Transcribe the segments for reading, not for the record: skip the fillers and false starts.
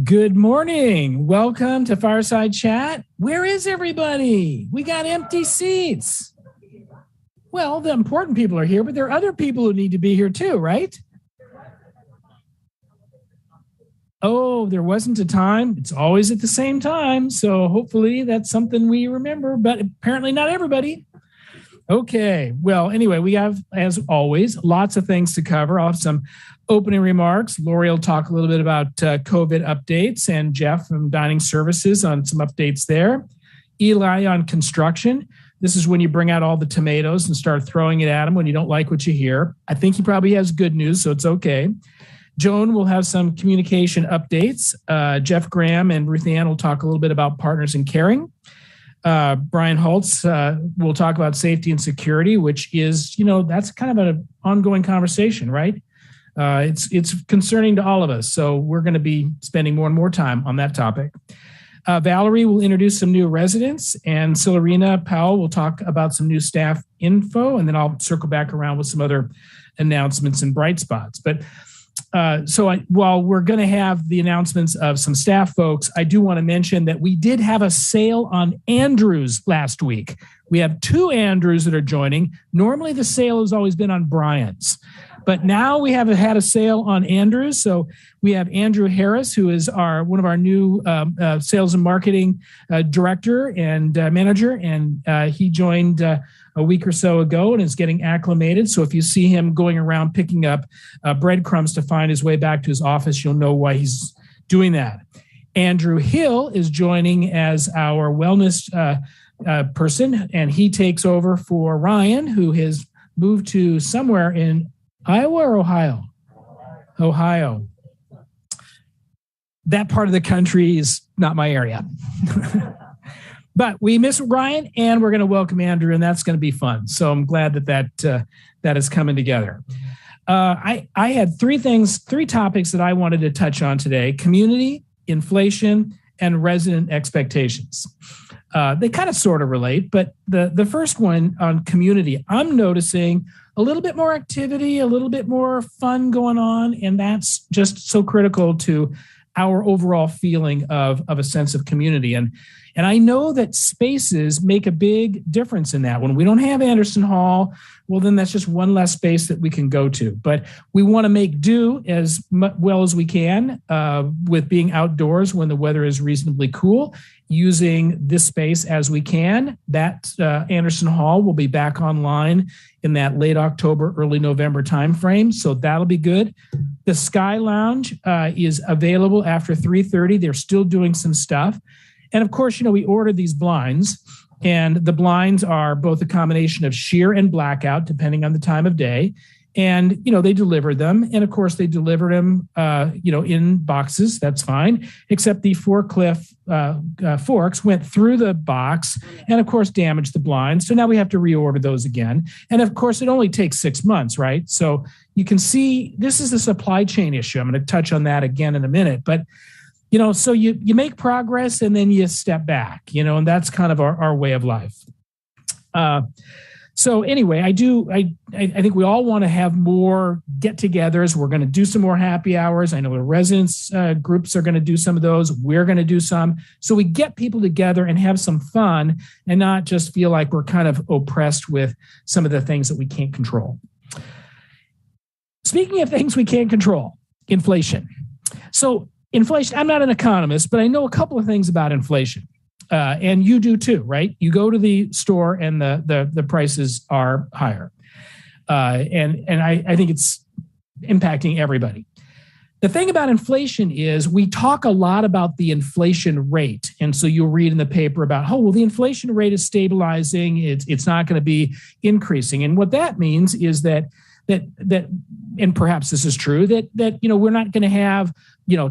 Good morning. Welcome to Fireside Chat. Where is everybody? We got empty seats. Well, the important people are here, but there are other people who need to be here too, right? Oh, there wasn't a time. It's always at the same time. So hopefully that's something we remember, but apparently not everybody. Okay. Well, anyway, we have, as always, lots of things to cover. I'll have some opening remarks. Lori will talk a little bit about COVID updates, and Jeff from Dining Services on some updates there. Eli on construction. This is when you bring out all the tomatoes and start throwing it at him when you don't like what you hear. I think he probably has good news, so it's okay. Joan will have some communication updates. Jeff Graham and Ruth Ann will talk a little bit about partners in caring. Brian Holtz will talk about safety and security, which is, that's kind of an ongoing conversation, right? It's concerning to all of us. So we're going to be spending more and more time on that topic. Valerie will introduce some new residents, and Celerina Powell will talk about some new staff info, and then I'll circle back around with some other announcements and bright spots. But while we're going to have the announcements of some staff folks, I do want to mention that we did have a sale on Andrews last week. We have two Andrews that are joining. Normally the sale has always been on Brian's, but now we have had a sale on Andrews. So we have Andrew Harris, who is one of our new sales and marketing director and manager, and he joined a week or so ago and is getting acclimated. So if you see him going around picking up breadcrumbs to find his way back to his office, you'll know why he's doing that. Andrew Hill is joining as our wellness person, and he takes over for Ryan, who has moved to somewhere in Iowa or Ohio? Ohio. That part of the country is not my area. But we miss Ryan, and we're going to welcome Andrew, and that's going to be fun. So I'm glad that is coming together. I had three topics that I wanted to touch on today: community, inflation, and resident expectations. They kind of sort of relate, but the first one on community, I'm noticing a little bit more activity, a little bit more fun going on, and that's just so critical to our overall feeling of a sense of community. And I know that spaces make a big difference in that. When we don't have Anderson Hall, well, then that's just one less space that we can go to. But we want to make do as well as we can with being outdoors when the weather is reasonably cool, using this space as we can. That Anderson Hall will be back online in that late October, early November timeframe. So that'll be good. The Sky Lounge is available after 3:30. They're still doing some stuff. And of course, we ordered these blinds, and the blinds are both a combination of sheer and blackout, depending on the time of day. And, they delivered them. And of course, they delivered them, in boxes. That's fine. Except the forklift forks went through the box and, of course, damaged the blinds. So now we have to reorder those again. And of course, it only takes 6 months, right? So you can see this is a supply chain issue. I'm going to touch on that again in a minute. But so you make progress and then you step back, and that's kind of our way of life. So anyway, I think we all want to have more get-togethers. We're going to do some more happy hours. I know the residents groups are going to do some of those. We're going to do some. So we get people together and have some fun and not just feel like we're kind of oppressed with some of the things that we can't control. Speaking of things we can't control, inflation. So inflation, I'm not an economist, but I know a couple of things about inflation. And you do too, right? You go to the store and the prices are higher. And I think it's impacting everybody. The thing about inflation is we talk a lot about the inflation rate. And so you'll read in the paper about, the inflation rate is stabilizing. It's not going to be increasing. And what that means is that and perhaps this is true, that we're not going to have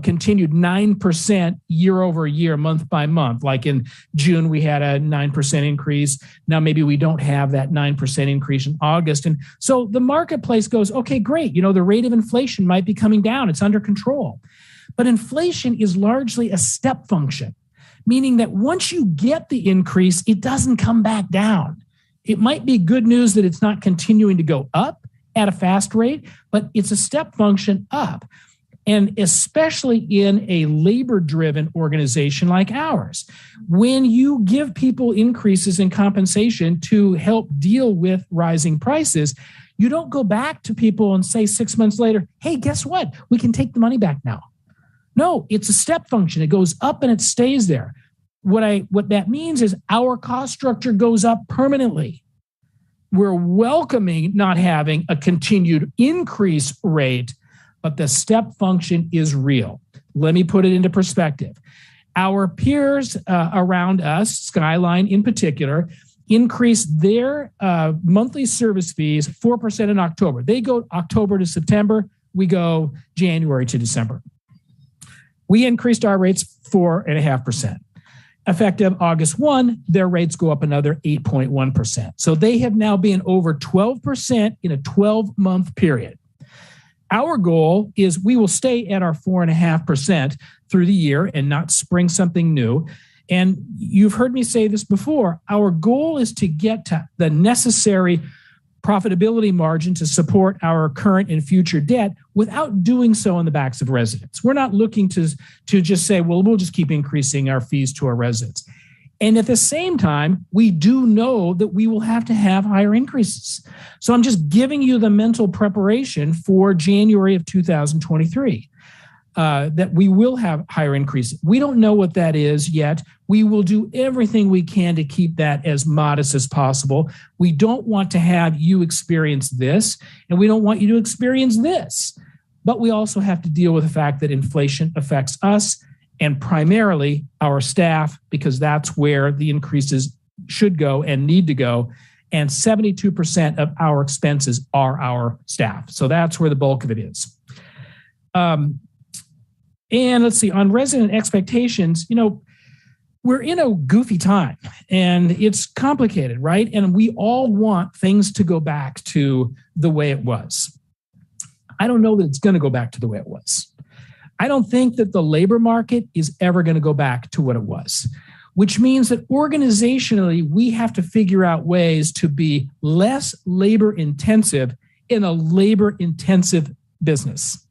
continued 9% year over year, month by month. Like in June, we had a 9% increase. Now maybe we don't have that 9% increase in August. And so the marketplace goes, okay, great. The rate of inflation might be coming down. It's under control. But inflation is largely a step function, meaning that once you get the increase, it doesn't come back down. It might be good news that it's not continuing to go up at a fast rate, but it's a step function up. And especially in a labor-driven organization like ours, when you give people increases in compensation to help deal with rising prices, you don't go back to people and say 6 months later, hey, guess what? We can take the money back now. No, it's a step function. It goes up and it stays there. What that means is our cost structure goes up permanently. We're welcoming not having a continued increase rate, but the step function is real. Let me put it into perspective. Our peers around us, Skyline in particular, increased their monthly service fees 4% in October. They go October to September. We go January to December. We increased our rates 4.5%. Effective August 1, their rates go up another 8.1%. So they have now been over 12% in a 12-month period. Our goal is we will stay at our 4.5% through the year and not spring something new. And you've heard me say this before. Our goal is to get to the necessary profitability margin to support our current and future debt without doing so on the backs of residents. We're not looking to just say, well, we'll just keep increasing our fees to our residents. And at the same time, we do know that we will have to have higher increases. So I'm just giving you the mental preparation for January of 2023, that we will have higher increases. We don't know what that is yet. We will do everything we can to keep that as modest as possible. We don't want to have you experience this, and we don't want you to experience this. But we also have to deal with the fact that inflation affects us and primarily our staff, because that's where the increases should go and need to go. And 72% of our expenses are our staff. So that's where the bulk of it is. And let's see, on resident expectations, we're in a goofy time and it's complicated, right? And we all want things to go back to the way it was. I don't know that it's going to go back to the way it was. I don't think that the labor market is ever going to go back to what it was, which means that organizationally, we have to figure out ways to be less labor intensive in a labor intensive business.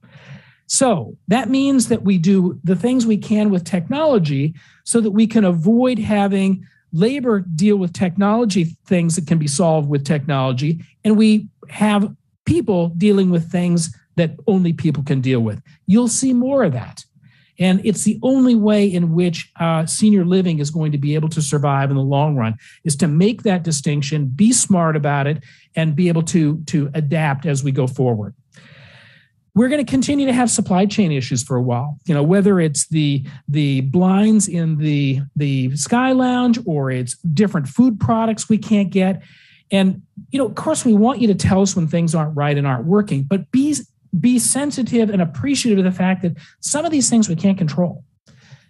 So that means that we do the things we can with technology so that we can avoid having labor deal with technology things that can be solved with technology, and we have people dealing with things that only people can deal with. You'll see more of that. And it's the only way in which senior living is going to be able to survive in the long run, is to make that distinction, be smart about it, and be able to adapt as we go forward. We're going to continue to have supply chain issues for a while, whether it's the blinds in the Sky Lounge or it's different food products we can't get. And, of course, we want you to tell us when things aren't right and aren't working, but be sensitive and appreciative of the fact that some of these things we can't control.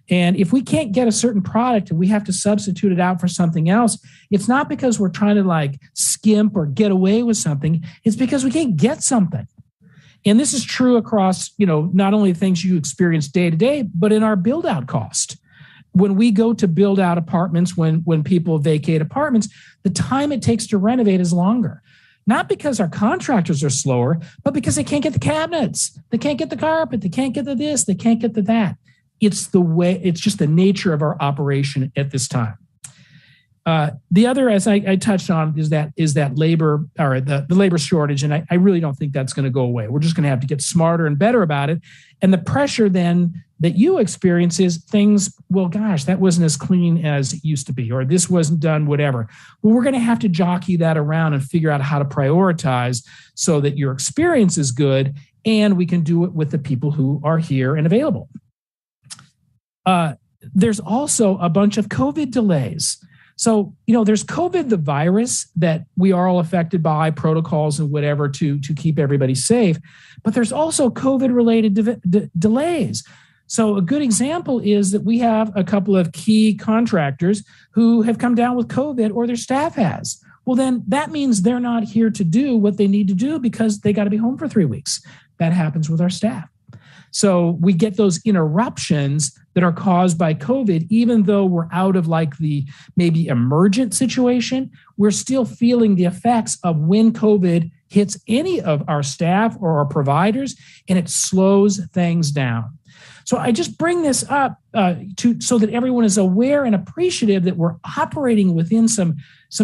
And if we can't get a certain product and we have to substitute it out for something else, it's not because we're trying to skimp or get away with something. It's because we can't get something. And this is true across, not only things you experience day to day, but in our build out cost. When we go to build out apartments, when people vacate apartments, the time it takes to renovate is longer. Not because our contractors are slower, but because they can't get the cabinets. They can't get the carpet. They can't get the this. They can't get the that. It's just the nature of our operation at this time. The other, as I touched on, is that labor or the labor shortage. And I really don't think that's going to go away. We're just going to have to get smarter and better about it. And the pressure then that you experience is things, well, gosh, that wasn't as clean as it used to be, or this wasn't done, whatever. Well, we're going to have to jockey that around and figure out how to prioritize so that your experience is good and we can do it with the people who are here and available. There's also a bunch of COVID delays. So, there's COVID, the virus that we are all affected by, protocols and whatever to keep everybody safe. But there's also COVID-related delays. So a good example is that we have a couple of key contractors who have come down with COVID or their staff has. Well, then that means they're not here to do what they need to do because they got to be home for 3 weeks. That happens with our staff. So we get those interruptions that are caused by COVID, even though we're out of the maybe emergent situation, we're still feeling the effects of when COVID hits any of our staff or our providers, and it slows things down. So I just bring this up so that everyone is aware and appreciative that we're operating within some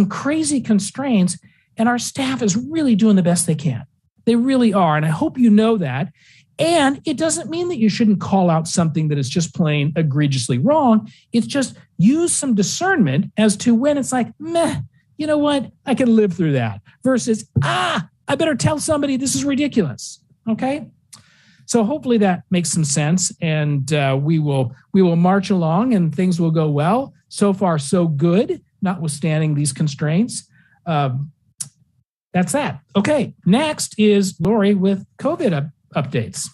crazy constraints, and our staff is really doing the best they can. They really are, and I hope you know that. And it doesn't mean that you shouldn't call out something that is just plain egregiously wrong. It's just use some discernment as to when it's like, meh, you know what? I can live through that versus, I better tell somebody this is ridiculous. Okay. So hopefully that makes some sense, and we will march along and things will go well. So far, so good, notwithstanding these constraints. That's that. Okay. Next is Lori with COVID updates.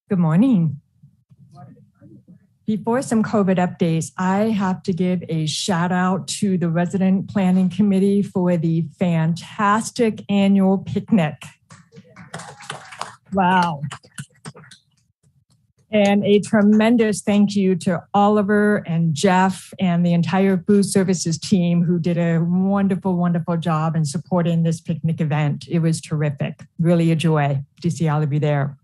Good morning. Before some COVID updates, I have to give a shout out to the Resident Planning Committee for the fantastic annual picnic. Wow. And a tremendous thank you to Oliver and Jeff and the entire food services team who did a wonderful, wonderful job in supporting this picnic event. It was terrific. Really a joy to see all of you there.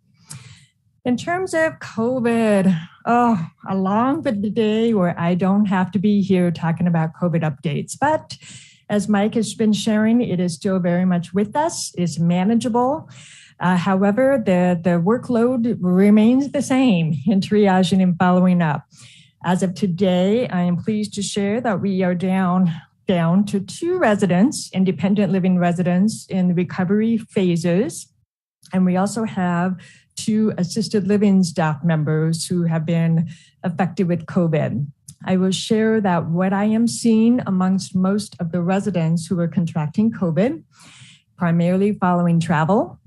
In terms of COVID, along with the day where I don't have to be here talking about COVID updates, but as Mike has been sharing, it is still very much with us. It's manageable. However, the workload remains the same in triaging and following up. As of today, I am pleased to share that we are down to 2 residents, independent living residents in the recovery phases. And we also have 2 assisted living staff members who have been affected with COVID. I will share that what I am seeing amongst most of the residents who are contracting COVID, primarily following travel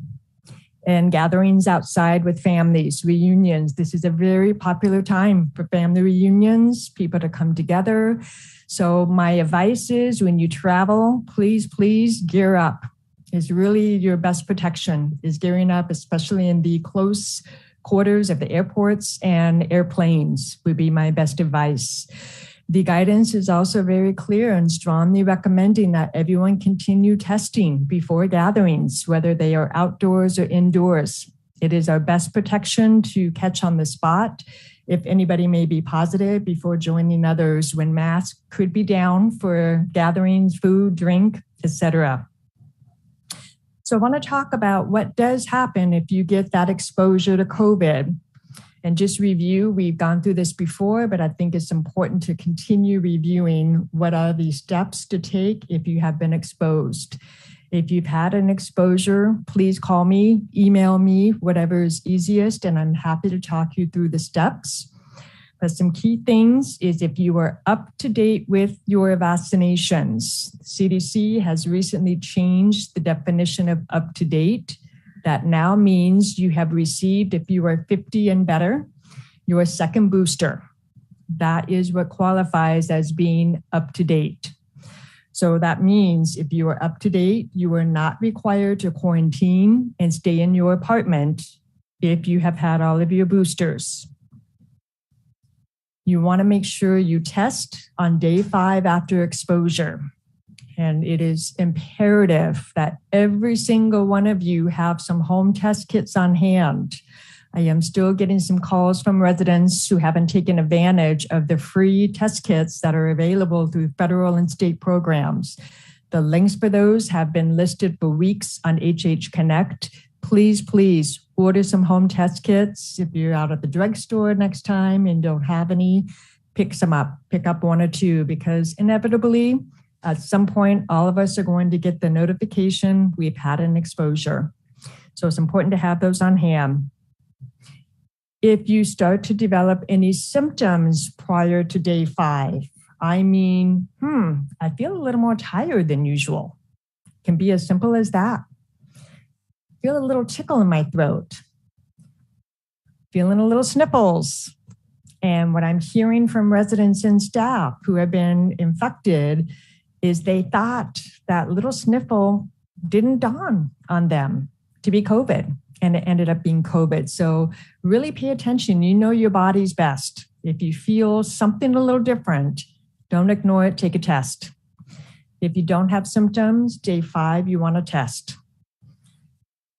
and gatherings outside with families, reunions. This is a very popular time for family reunions, people to come together. So my advice is when you travel, please gear up. Is really your best protection, is gearing up, especially in the close quarters of the airports and airplanes would be my best advice. The guidance is also very clear and strongly recommending that everyone continue testing before gatherings, whether they are outdoors or indoors. It is our best protection to catch on the spot if anybody may be positive before joining others when masks could be down for gatherings, food, drink, etc. So I want to talk about what does happen if you get that exposure to COVID. And just review, we've gone through this before, but I think it's important to continue reviewing what are the steps to take if you have been exposed. If you've had an exposure, please call me, email me, whatever is easiest, and I'm happy to talk you through the steps. But some key things is if you are up to date with your vaccinations. CDC has recently changed the definition of up to date. That now means you have received, if you are 50 and better, your second booster. That is what qualifies as being up to date. So that means if you are up to date, you are not required to quarantine and stay in your apartment if you have had all of your boosters. You want to make sure you test on day 5 after exposure. And it is imperative that every single one of you have some home test kits on hand. I am still getting some calls from residents who haven't taken advantage of the free test kits that are available through federal and state programs. The links for those have been listed for weeks on HH Connect. Please order some home test kits. If you're out at the drugstore next time and don't have any, pick some up. Pick up 1 or 2 because inevitably, at some point, all of us are going to get the notification we've had an exposure. So it's important to have those on hand. If you start to develop any symptoms prior to day 5, I mean, I feel a little more tired than usual. It can be as simple as that. Feel a little tickle in my throat. Feeling a little sniffles. And what I'm hearing from residents and staff who have been infected is they thought that little sniffle didn't dawn on them to be COVID. and it ended up being COVID. So really pay attention. You know your body's best. If you feel something a little different, don't ignore it. Take a test. If you don't have symptoms, day 5, you want to test.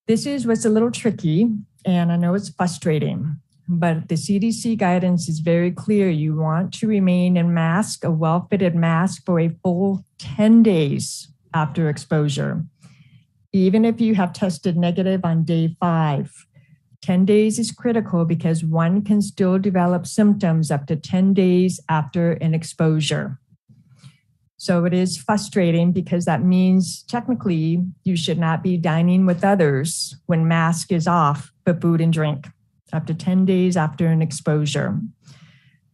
This is what's a little tricky, and I know it's frustrating, but the CDC guidance is very clear. You want to remain in mask, a well-fitted mask, for a full 10 days after exposure. Even if you have tested negative on day 5, 10 days is critical because one can still develop symptoms up to 10 days after an exposure. So it is frustrating because that means technically you should not be dining with others when mask is off for food and drink up to 10 days after an exposure.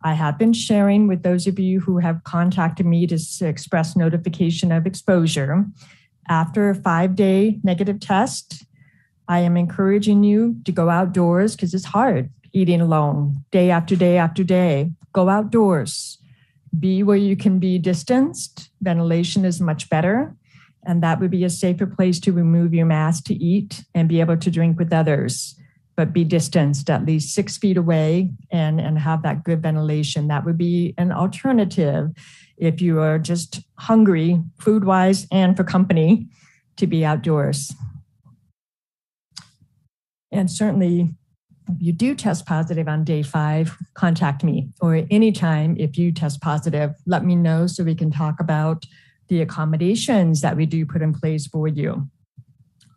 I have been sharing with those of you who have contacted me to express notification of exposure. After a 5-day negative test, I am encouraging you to go outdoors because it's hard eating alone day after day after day. Go outdoors. Be where you can be distanced. Ventilation is much better. And that would be a safer place to remove your mask to eat and be able to drink with others. But be distanced at least 6 feet away and have that good ventilation. That would be an alternative if you are just hungry, food-wise and for company, to be outdoors. And certainly, if you do test positive on day 5, contact me, or anytime if you test positive, let me know so we can talk about the accommodations that we do put in place for you.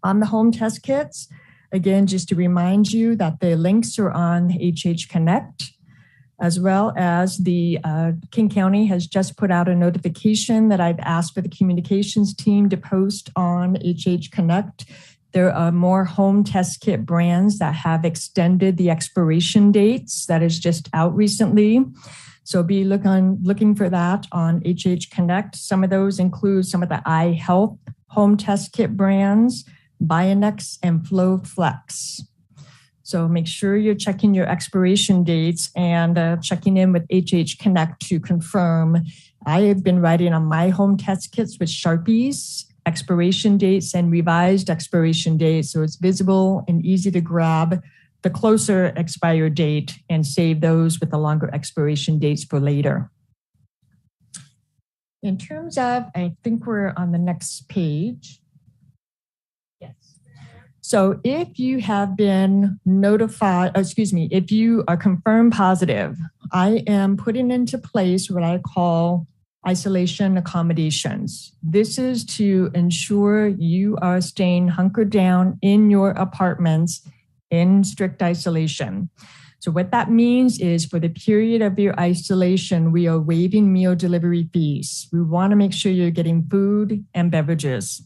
On the home test kits, again, just to remind you that the links are on HH Connect, as well as the King County has just put out a notification that I've asked for the communications team to post on HH Connect. There are more home test kit brands that have extended the expiration dates. That is just out recently. So be looking for that on HH Connect. Some of those include some of the eye health home test kit brands, Bionex and FlowFlex. So make sure you're checking your expiration dates and checking in with HH Connect to confirm. I have been writing on my home test kits with Sharpies, expiration dates and revised expiration dates. So it's visible and easy to grab the closer expired date and save those with the longer expiration dates for later. In terms of, I think we're on the next page. Yes. So if you have been notified, if you are confirmed positive, I am putting into place what I call isolation accommodations. This is to ensure you are staying hunkered down in your apartments in strict isolation. So what that means is for the period of your isolation, we are waiving meal delivery fees. We want to make sure you're getting food and beverages.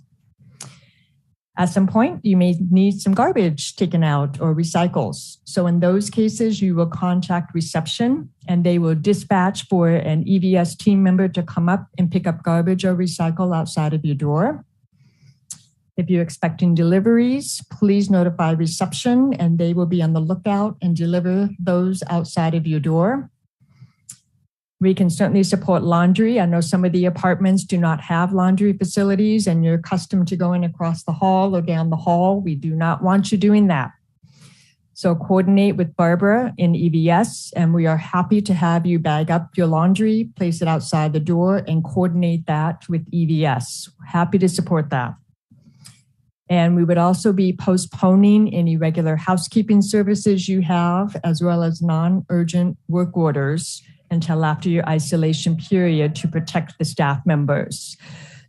At some point, you may need some garbage taken out or recycles. So in those cases, you will contact reception and they will dispatch for an EVS team member to come up and pick up garbage or recycle outside of your door. If you're expecting deliveries, please notify reception and they will be on the lookout and deliver those outside of your door. We can certainly support laundry. I know some of the apartments do not have laundry facilities and you're accustomed to going across the hall or down the hall. We do not want you doing that. So coordinate with Barbara in EVS and we are happy to have you bag up your laundry, place it outside the door and coordinate that with EVS. Happy to support that. And we would also be postponing any regular housekeeping services you have, as well as non-urgent work orders until after your isolation period to protect the staff members.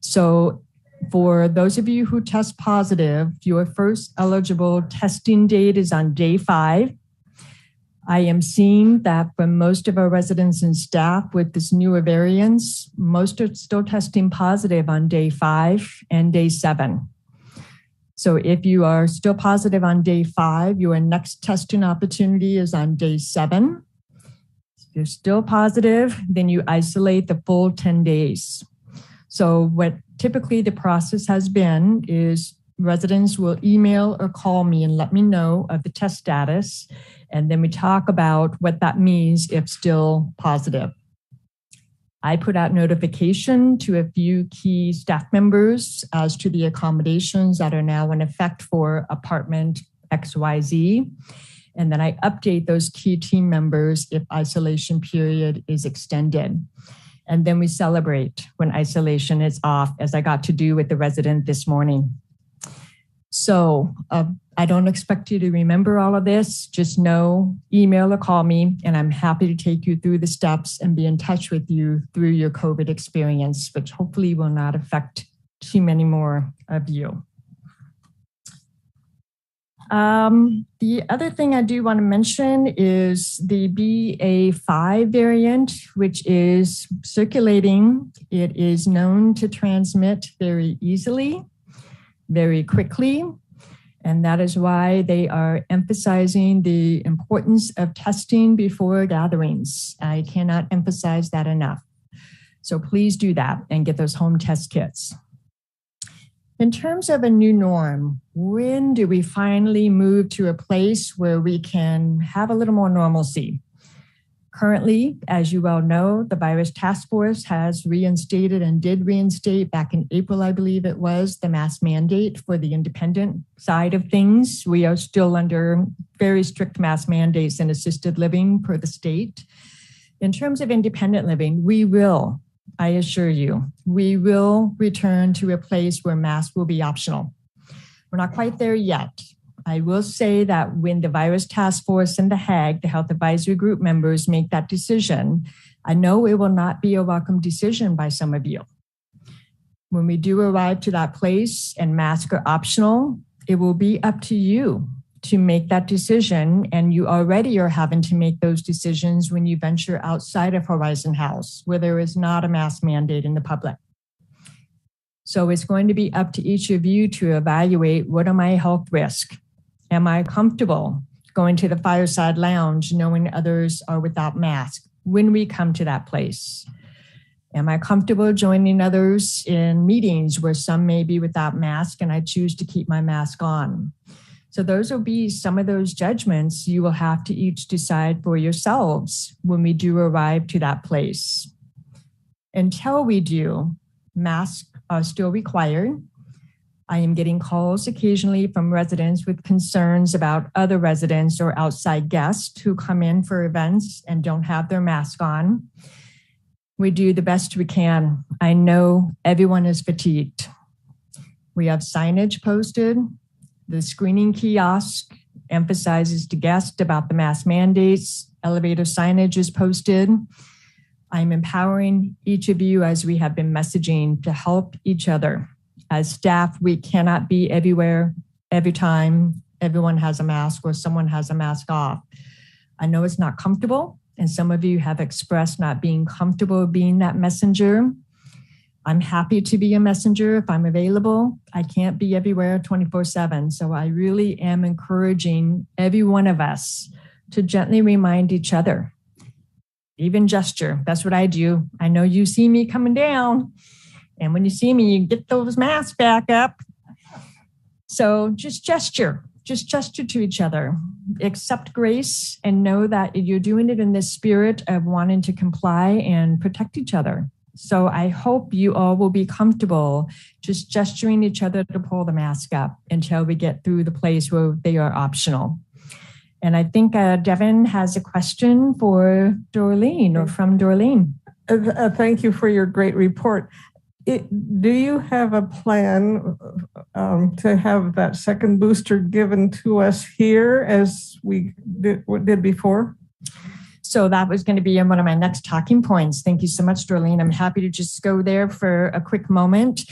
So for those of you who test positive, your first eligible testing date is on day 5. I am seeing that for most of our residents and staff with this newer variants, most are still testing positive on day 5 and day 7. So if you are still positive on day 5, your next testing opportunity is on day 7. If you're still positive, then you isolate the full 10 days. So what typically the process has been is residents will email or call me and let me know of the test status. And then we talk about what that means if still positive. I put out notification to a few key staff members as to the accommodations that are now in effect for apartment XYZ. And then I update those key team members if isolation period is extended. And then we celebrate when isolation is off, as I got to do with the resident this morning. So I don't expect you to remember all of this. Just know, email or call me, and I'm happy to take you through the steps and be in touch with you through your COVID experience, which hopefully will not affect too many more of you. The other thing I do want to mention is the BA.5 variant, which is circulating. It is known to transmit very easily, very quickly, and that is why they are emphasizing the importance of testing before gatherings. I cannot emphasize that enough. So please do that and get those home test kits. In terms of a new norm, when do we finally move to a place where we can have a little more normalcy? Currently, as you well know, the Virus Task Force has reinstated and did reinstate back in April, I believe it was, the mask mandate for the independent side of things. We are still under very strict mask mandates in assisted living per the state. In terms of independent living, I assure you, we will return to a place where masks will be optional. We're not quite there yet. I will say that when the Virus Task Force and the HAG, the Health Advisory Group members, make that decision, I know it will not be a welcome decision by some of you. When we do arrive to that place and masks are optional, it will be up to you to make that decision, and you already are having to make those decisions when you venture outside of Horizon House, where there is not a mask mandate in the public. So it's going to be up to each of you to evaluate, what are my health risks? Am I comfortable going to the Fireside Lounge knowing others are without masks when we come to that place? Am I comfortable joining others in meetings where some may be without masks and I choose to keep my mask on? So those will be some of those judgments you will have to each decide for yourselves when we do arrive to that place. Until we do, masks are still required. I am getting calls occasionally from residents with concerns about other residents or outside guests who come in for events and don't have their mask on. We do the best we can. I know everyone is fatigued. We have signage posted. The screening kiosk emphasizes to guests about the mask mandates. Elevator signage is posted. I'm empowering each of you, as we have been messaging, to help each other. As staff, we cannot be everywhere, every time everyone has a mask or someone has a mask off. I know it's not comfortable, and some of you have expressed not being comfortable being that messenger. I'm happy to be a messenger if I'm available. I can't be everywhere 24/7. So I really am encouraging every one of us to gently remind each other. Even gesture, that's what I do. I know you see me coming down. And when you see me, you get those masks back up. So just gesture to each other. Accept grace and know that you're doing it in the spirit of wanting to comply and protect each other. So I hope you all will be comfortable just gesturing each other to pull the mask up until we get through the place where they are optional. And I think Devin has a question for Dorleen or from Dorleen. Thank you for your great report. Do you have a plan to have that second booster given to us here as we did before? So that was going to be one of my next talking points. Thank you so much, Dorleen. I'm happy to just go there for a quick moment.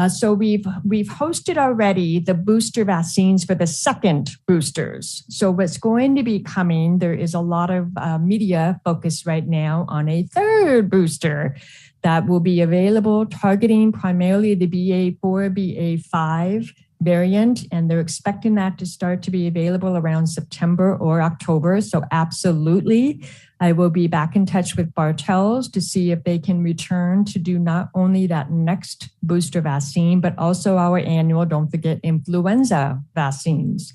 So we've hosted already the booster vaccines for the second boosters. So what's going to be coming, there is a lot of media focus right now on a third booster that will be available, targeting primarily the BA.4, BA.5 variant, and they're expecting that to start to be available around September or October. So absolutely, I will be back in touch with Bartels to see if they can return to do not only that next booster vaccine, but also our annual, don't forget, influenza vaccines.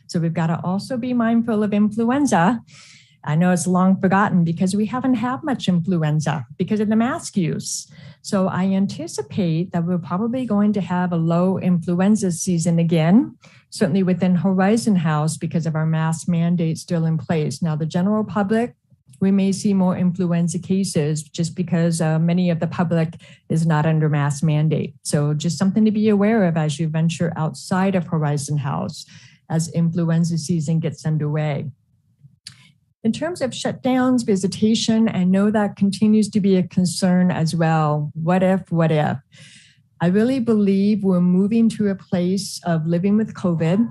So we've got to also be mindful of influenza. I know it's long forgotten because we haven't had much influenza because of the mask use. So I anticipate that we're probably going to have a low influenza season again, certainly within Horizon House because of our mask mandate still in place. Now, the general public, we may see more influenza cases just because many of the public is not under mask mandate. So just something to be aware of as you venture outside of Horizon House as influenza season gets underway. In terms of shutdowns, visitation, I know that continues to be a concern as well. What if? I really believe we're moving to a place of living with COVID.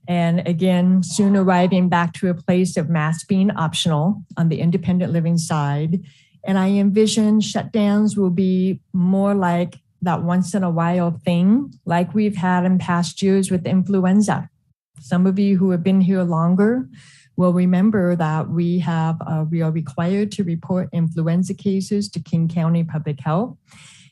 And again, soon arriving back to a place of masks being optional on the independent living side. And I envision shutdowns will be more like that once in a while thing, like we've had in past years with influenza. Some of you who have been here longer will remember that we are required to report influenza cases to King County Public Health,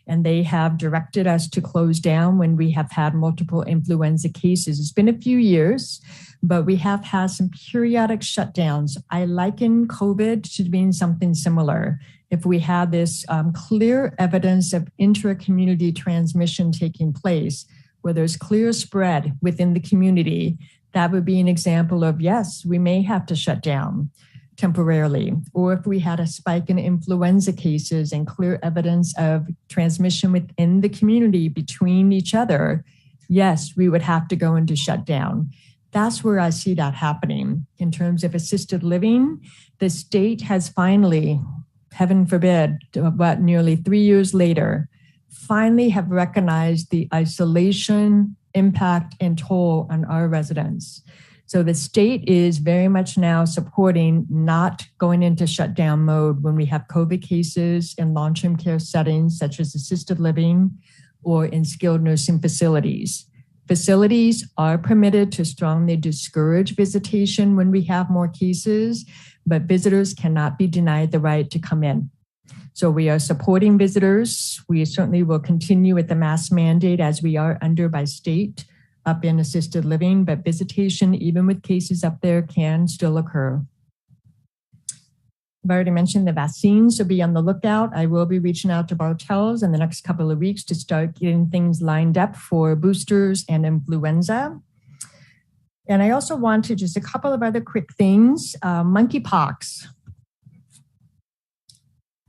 and they have directed us to close down when we have had multiple influenza cases. It's been a few years, but we have had some periodic shutdowns. I liken COVID to being something similar. If we had this clear evidence of intra-community transmission taking place, where there's clear spread within the community, that would be an example of, yes, we may have to shut down temporarily. Or if we had a spike in influenza cases and clear evidence of transmission within the community between each other, yes, we would have to go into shutdown. That's where I see that happening. In terms of assisted living, the state has finally, heaven forbid, nearly 3 years later, finally have recognized the isolation, impact, and toll on our residents. So the state is very much now supporting not going into shutdown mode when we have COVID cases in long-term care settings, such as assisted living or in skilled nursing facilities. Facilities are permitted to strongly discourage visitation when we have more cases, but visitors cannot be denied the right to come in. So we are supporting visitors. We certainly will continue with the mask mandate as we are under by state up in assisted living, but visitation, even with cases up there, can still occur. I've already mentioned the vaccines, so be on the lookout. I will be reaching out to Bartels in the next couple of weeks to start getting things lined up for boosters and influenza. And I also wanted just a couple of other quick things. Monkeypox,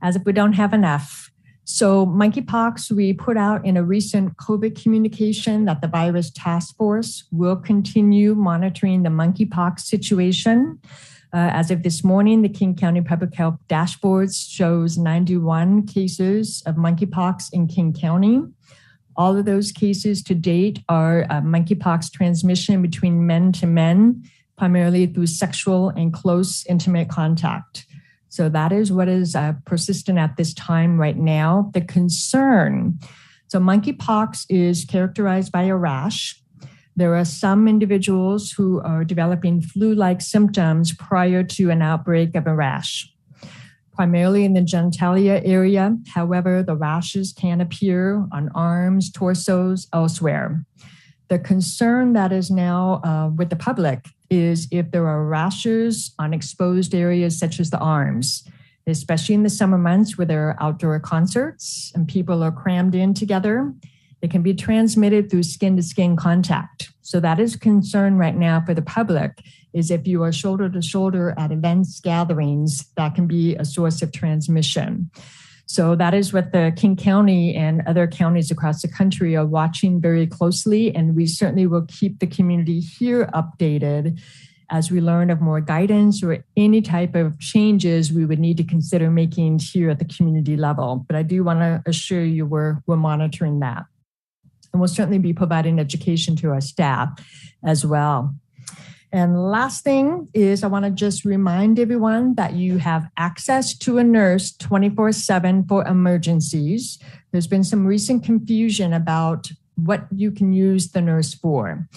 as if we don't have enough. So monkeypox, we put out in a recent COVID communication that the virus task force will continue monitoring the monkeypox situation. As of this morning, the King County Public Health dashboards shows 91 cases of monkeypox in King County. All of those cases to date are monkeypox transmission between men to men, primarily through sexual and close intimate contact. So that is what is persistent at this time right now. The concern, so monkeypox is characterized by a rash. There are some individuals who are developing flu-like symptoms prior to an outbreak of a rash, primarily in the genitalia area. However, the rashes can appear on arms, torsos, elsewhere. The concern that is now with the public is if there are rashes on exposed areas such as the arms, especially in the summer months where there are outdoor concerts and people are crammed in together, it can be transmitted through skin-to-skin contact. So that is concern right now for the public, is if you are shoulder to shoulder at events, gatherings, that can be a source of transmission. So that is what the King County and other counties across the country are watching very closely. And we certainly will keep the community here updated as we learn of more guidance or any type of changes we would need to consider making here at the community level. But I do want to assure you we're monitoring that. And we'll certainly be providing education to our staff as well. And last thing is I want to just remind everyone that you have access to a nurse 24/7 for emergencies. There's been some recent confusion about what you can use the nurse for.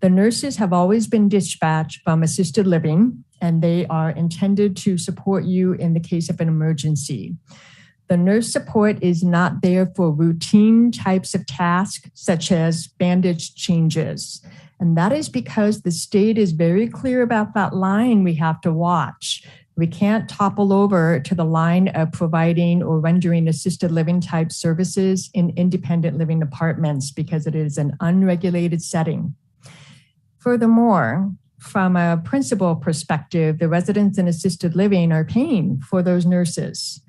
The nurses have always been dispatched from assisted living, and they are intended to support you in the case of an emergency. The nurse support is not there for routine types of tasks, such as bandage changes. And that is because the state is very clear about that line we have to watch. We can't topple over to the line of providing or rendering assisted living type services in independent living apartments because it is an unregulated setting. Furthermore, from a principal perspective, the residents in assisted living are paying for those nurses.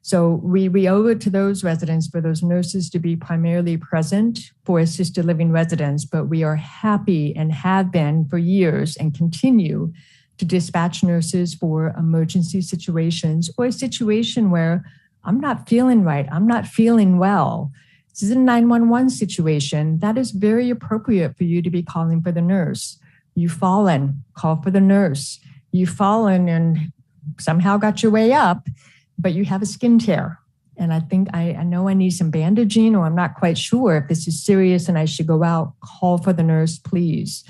So we owe it to those residents for those nurses to be primarily present for assisted living residents, but we are happy and have been for years and continue to dispatch nurses for emergency situations or a situation where I'm not feeling right, I'm not feeling well. This is a 911 situation. That is very appropriate for you to be calling for the nurse. You've fallen, call for the nurse. You've fallen and somehow got your way up, but you have a skin tear. And I think I know I need some bandaging, or I'm not quite sure if this is serious and I should go out, call for the nurse, please.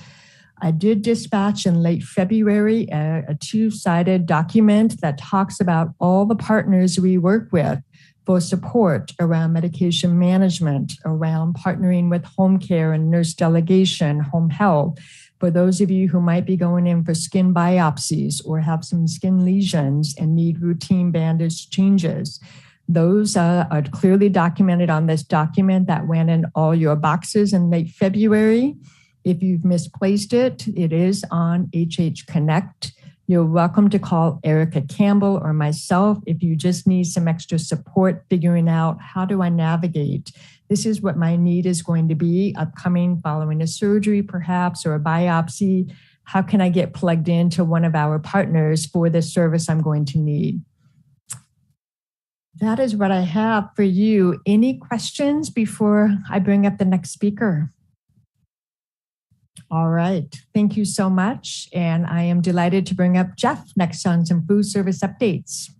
I did dispatch in late February a two-sided document that talks about all the partners we work with for support around medication management, around partnering with home care and nurse delegation, home health. For those of you who might be going in for skin biopsies or have some skin lesions and need routine bandage changes, those are clearly documented on this document that went in all your boxes in late February. If you've misplaced it, it is on HH Connect. You're welcome to call Erica Campbell or myself if you just need some extra support figuring out how do I navigate. This is what my need is going to be upcoming following a surgery perhaps or a biopsy. How can I get plugged into one of our partners for the service I'm going to need? That is what I have for you. Any questions before I bring up the next speaker? All right. Thank you so much. And I am delighted to bring up Jeff next on some food service updates.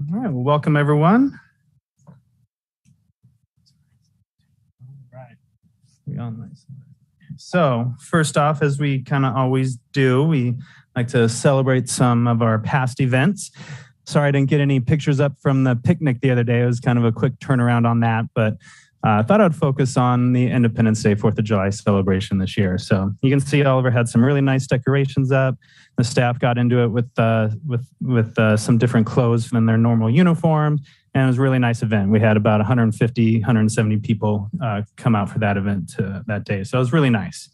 All right. Well, welcome, everyone. All right. We on nice. So first off, as we kind of always do, we like to celebrate some of our past events. Sorry, I didn't get any pictures up from the picnic the other day. It was kind of a quick turnaround on that, but I thought I'd focus on the Independence Day, 4th of July celebration this year. So you can see Oliver had some really nice decorations up. The staff got into it with some different clothes than their normal uniform, and it was a really nice event. We had about 150, 170 people come out for that event that day. So it was really nice.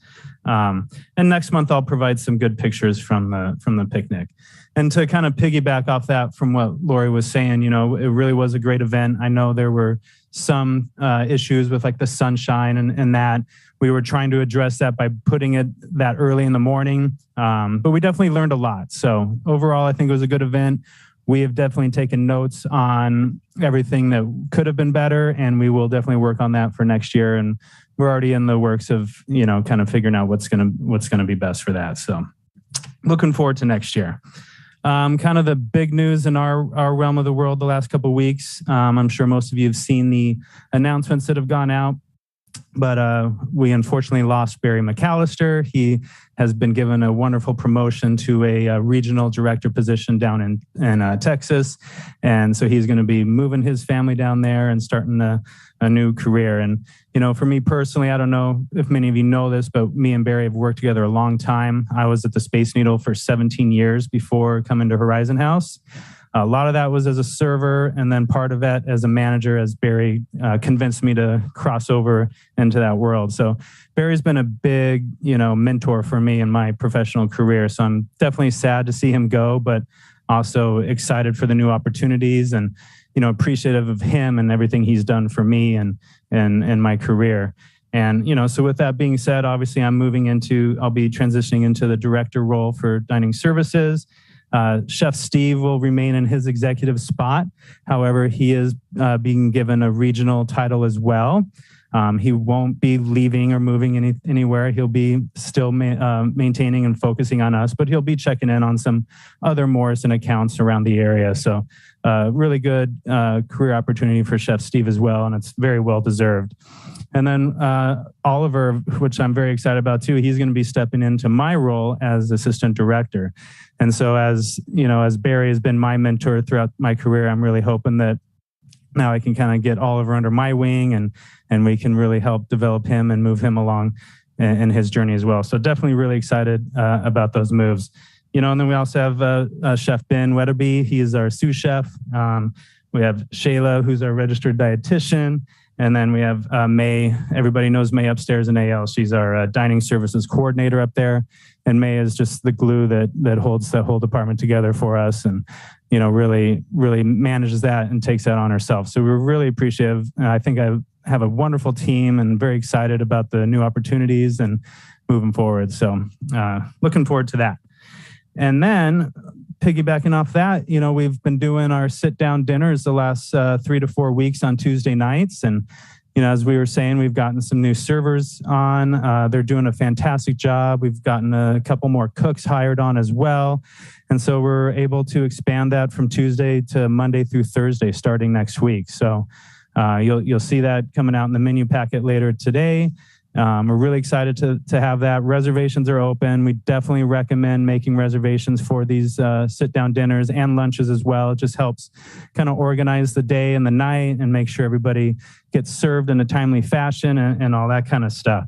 And next month, I'll provide some good pictures from the picnic. And to kind of piggyback off that from what Lori was saying, you know, it really was a great event. I know there were some issues with like the sunshine and that. We were trying to address that by putting it that early in the morning. But we definitely learned a lot. So overall, I think it was a good event. We have definitely taken notes on everything that could have been better, and we will definitely work on that for next year. And we're already in the works of, you know, kind of figuring out what's gonna be best for that. So looking forward to next year. Kind of the big news in our realm of the world the last couple of weeks. I'm sure most of you have seen the announcements that have gone out, but we unfortunately lost Barry McAllister. He has been given a wonderful promotion to a regional director position down in Texas. And so he's going to be moving his family down there and starting a new career. And, you know, for me personally, I don't know if many of you know this, but me and Barry have worked together a long time. I was at the Space Needle for 17 years before coming to Horizon House. A lot of that was as a server, and then part of it as a manager, as Barry convinced me to cross over into that world. So Barry's been a big, you know, mentor for me in my professional career. So I'm definitely sad to see him go, but also excited for the new opportunities and, you know, appreciative of him and everything he's done for me and my career. And, you know, so with that being said, obviously I'll be transitioning into the director role for dining services. Chef Steve will remain in his executive spot. However, he is being given a regional title as well. He won't be leaving or moving anywhere. He'll be still maintaining and focusing on us, but he'll be checking in on some other Morrison accounts around the area. So really good career opportunity for Chef Steve as well, and it's very well deserved. And then Oliver, which I'm very excited about too, he's going to be stepping into my role as assistant director. And so as, you know, as Barry has been my mentor throughout my career, I'm really hoping that now I can kind of get Oliver under my wing, and we can really help develop him and move him along in his journey as well. So definitely really excited about those moves. And then we also have Chef Ben Wetterby. He is our sous chef. We have Shayla, who's our registered dietitian. And then we have May. Everybody knows May upstairs in AL. She's our dining services coordinator up there. And May is just the glue that holds the whole department together for us, and really manages that and takes that on herself. So we're really appreciative. I think I have a wonderful team and very excited about the new opportunities and moving forward. So looking forward to that. And then piggybacking off that, we've been doing our sit-down dinners the last 3 to 4 weeks on Tuesday nights. And, as we were saying, we've gotten some new servers on. They're doing a fantastic job. We've gotten a couple more cooks hired on as well. And so we're able to expand that from Tuesday to Monday through Thursday starting next week. So you'll see that coming out in the menu packet later today. We're really excited to have that. Reservations are open. We definitely recommend making reservations for these sit-down dinners and lunches as well. It just helps kind of organize the day and the night and make sure everybody gets served in a timely fashion and all that kind of stuff.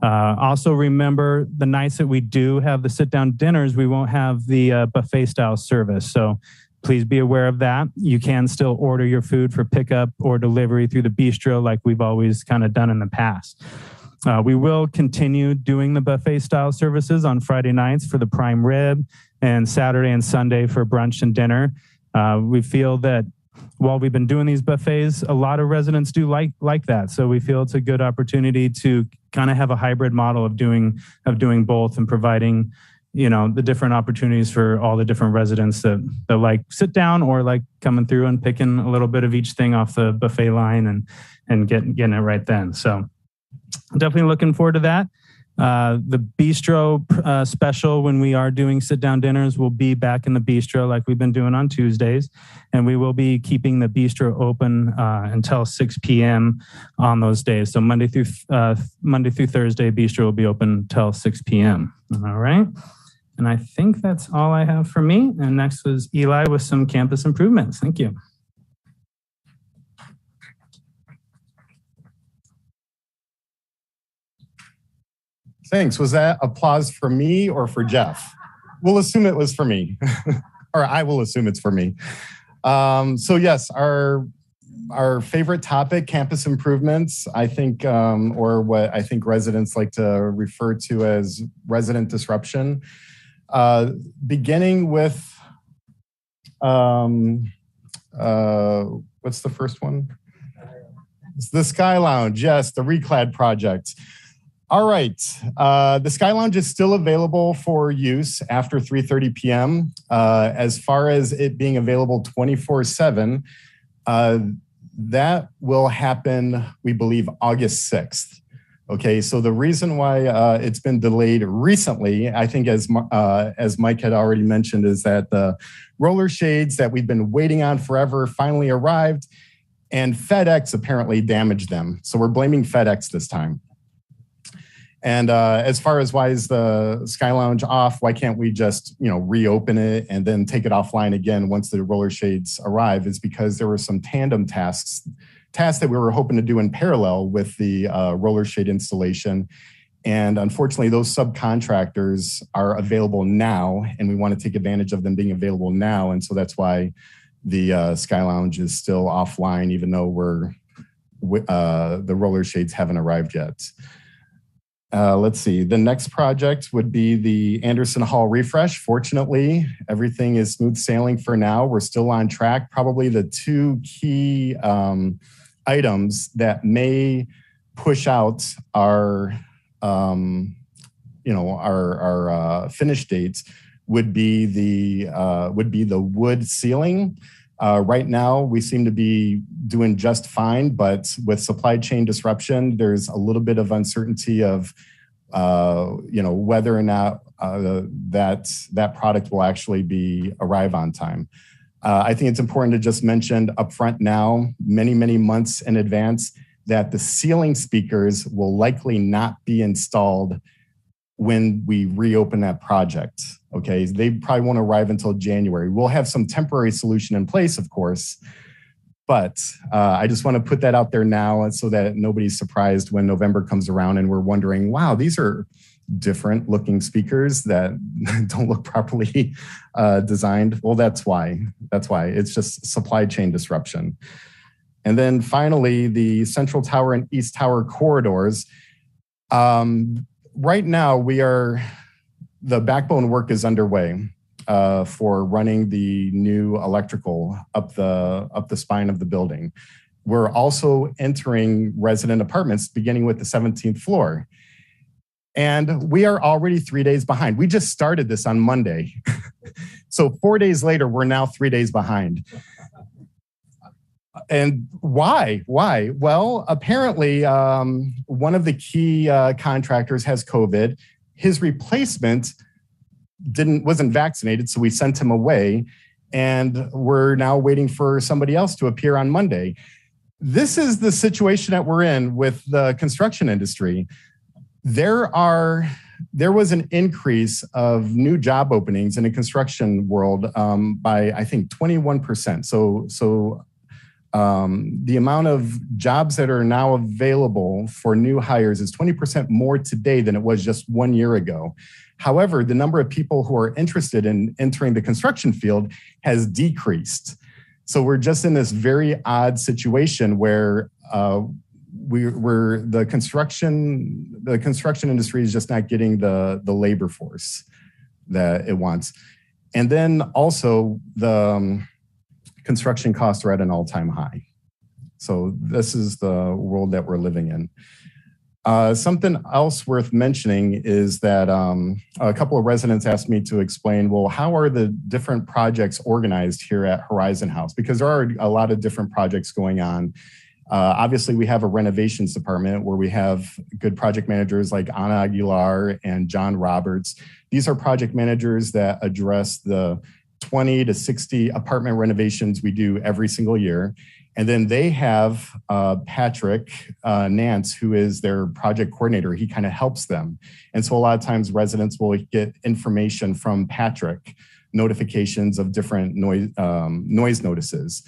Also remember, the nights that we do have the sit-down dinners, we won't have the buffet-style service. So please be aware of that. You can still order your food for pickup or delivery through the bistro like we've always kind of done in the past. We will continue doing the buffet style services on Friday nights for the prime rib and Saturday and Sunday for brunch and dinner. We feel that while we've been doing these buffets, a lot of residents do like that. So we feel it's a good opportunity to kind of have a hybrid model of doing both and providing, the different opportunities for all the different residents that like sit down or like coming through and picking a little bit of each thing off the buffet line and getting it right then. So definitely looking forward to that. The bistro special, when we are doing sit-down dinners, will be back in the bistro like we've been doing on Tuesdays. And we will be keeping the bistro open until 6 p.m. on those days. So Monday through Thursday, bistro will be open until 6 p.m. All right. And I think that's all I have for me. And next was Eli with some campus improvements. Thank you. Thanks. Was that applause for me or for Jeff? We'll assume it was for me, or I will assume it's for me. So yes, our favorite topic, campus improvements, I think, or what I think residents like to refer to as resident disruption. Beginning with, what's the first one? It's the Sky Lounge. Yes, the Reclad project. All right. The Sky Lounge is still available for use after 3:30 p.m. As far as it being available 24/7, that will happen, we believe, August 6th. Okay, so the reason why it's been delayed recently, I think as Mike had already mentioned, is that the roller shades that we've been waiting on forever finally arrived, and FedEx apparently damaged them. So we're blaming FedEx this time. And as far as why is the Sky Lounge off, why can't we just reopen it and then take it offline again once the roller shades arrive, is because there were some tandem tasks that we were hoping to do in parallel with the roller shade installation. And unfortunately, those subcontractors are available now, and we want to take advantage of them being available now. And so that's why the Sky Lounge is still offline, even though the roller shades haven't arrived yet. Let's see. The next project would be the Anderson Hall refresh. Fortunately, everything is smooth sailing for now. We're still on track. Probably the two key items that may push out our finish dates would be the wood ceiling. Right now, we seem to be doing just fine, but with supply chain disruption, there's a little bit of uncertainty of, whether or not that product will actually arrive on time. I think it's important to just mention upfront now, many, many months in advance, that the ceiling speakers will likely not be installed when we reopen that project. Okay, they probably won't arrive until January. We'll have some temporary solution in place, of course, But I just want to put that out there now so that nobody's surprised when November comes around and we're wondering, wow, these are different looking speakers that don't look properly designed. Well, that's why. It's just supply chain disruption. And then finally, the Central Tower and East Tower corridors. Right now, the backbone work is underway for running the new electrical up the spine of the building. We're also entering resident apartments beginning with the 17th floor. And we are already 3 days behind. We just started this on Monday. So 4 days later, we're now 3 days behind. And why? Well, apparently, one of the key contractors has COVID. His replacement wasn't vaccinated, so we sent him away. And we're now waiting for somebody else to appear on Monday. This is the situation that we're in with the construction industry. There was an increase of new job openings in the construction world by, I think, 21%. So the amount of jobs that are now available for new hires is 20% more today than it was just 1 year ago. However, the number of people who are interested in entering the construction field has decreased. So we're just in this very odd situation where the construction industry is just not getting the labor force that it wants. And then also the construction costs are at an all-time high. So this is the world that we're living in. Something else worth mentioning is that a couple of residents asked me to explain, well, how are the different projects organized here at Horizon House? Because there are a lot of different projects going on. Obviously, we have a renovations department where we have good project managers like Ana Aguilar and John Roberts. These are project managers that address the 20 to 60 apartment renovations we do every single year. And then they have Patrick Nance, who is their project coordinator. He kind of helps them. And so a lot of times residents will get information from Patrick, notifications of different noise notices.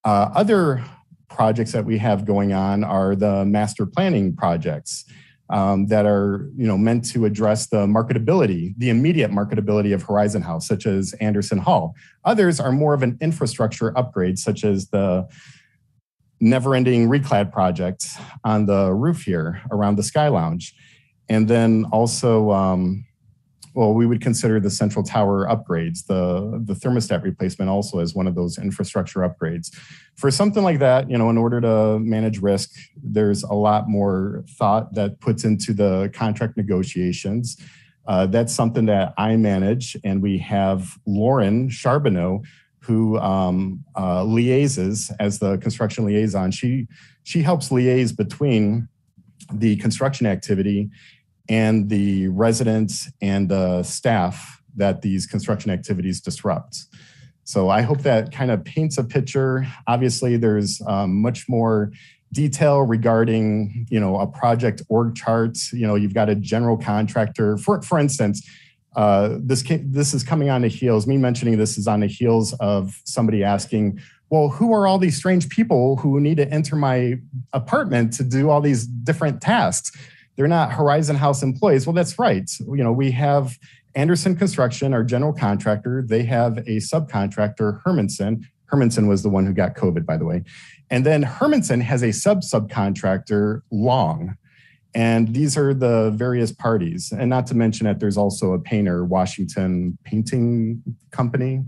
Other projects that we have going on are the master planning projects that are meant to address the marketability, the immediate marketability of Horizon House, such as Anderson Hall. Others are more of an infrastructure upgrade, such as the never-ending reclad project on the roof here around the Sky Lounge. And then also, we would consider the Central Tower upgrades, the thermostat replacement also as one of those infrastructure upgrades. For something like that, in order to manage risk, there's a lot more thought that puts into the contract negotiations. That's something that I manage, and we have Lauren Charbonneau, who liaises as the construction liaison. She helps liaise between the construction activity and the residents and the staff that these construction activities disrupt. So I hope that kind of paints a picture. Obviously, there's much more detail regarding, a project org chart. You've got a general contractor. For instance, this is coming on the heels. Me mentioning this is on the heels of somebody asking, well, who are all these strange people who need to enter my apartment to do all these different tasks? They're not Horizon House employees. Well, that's right. We have Anderson Construction, our general contractor. They have a subcontractor, Hermanson. Hermanson was the one who got COVID, by the way. And then Hermanson has a subcontractor, Long. And these are the various parties. And not to mention that there's also a painter, Washington Painting Company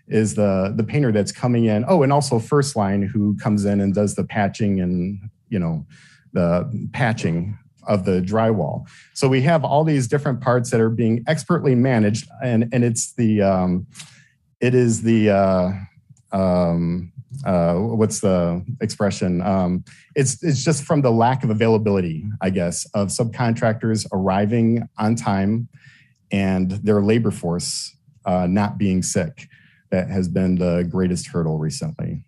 is the painter that's coming in. Oh, and also First Line, who comes in and does the patching and, the patching of the drywall. So we have all these different parts that are being expertly managed, and it's what's the expression? It's just from the lack of availability, I guess, of subcontractors arriving on time and their labor force not being sick. That has been the greatest hurdle recently.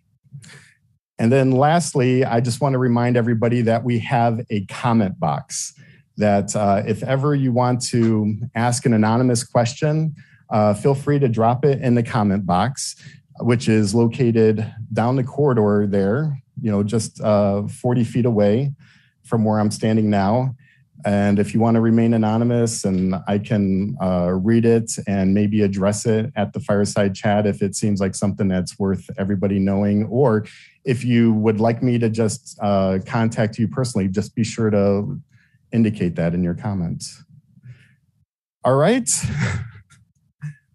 And then lastly, I just want to remind everybody that we have a comment box that if ever you want to ask an anonymous question, feel free to drop it in the comment box. which is located down the corridor there, just 40 feet away from where I'm standing now. And if you want to remain anonymous, and I can read it and maybe address it at the Fireside chat if it seems like something that's worth everybody knowing, or if you would like me to just contact you personally, just be sure to indicate that in your comments. All right.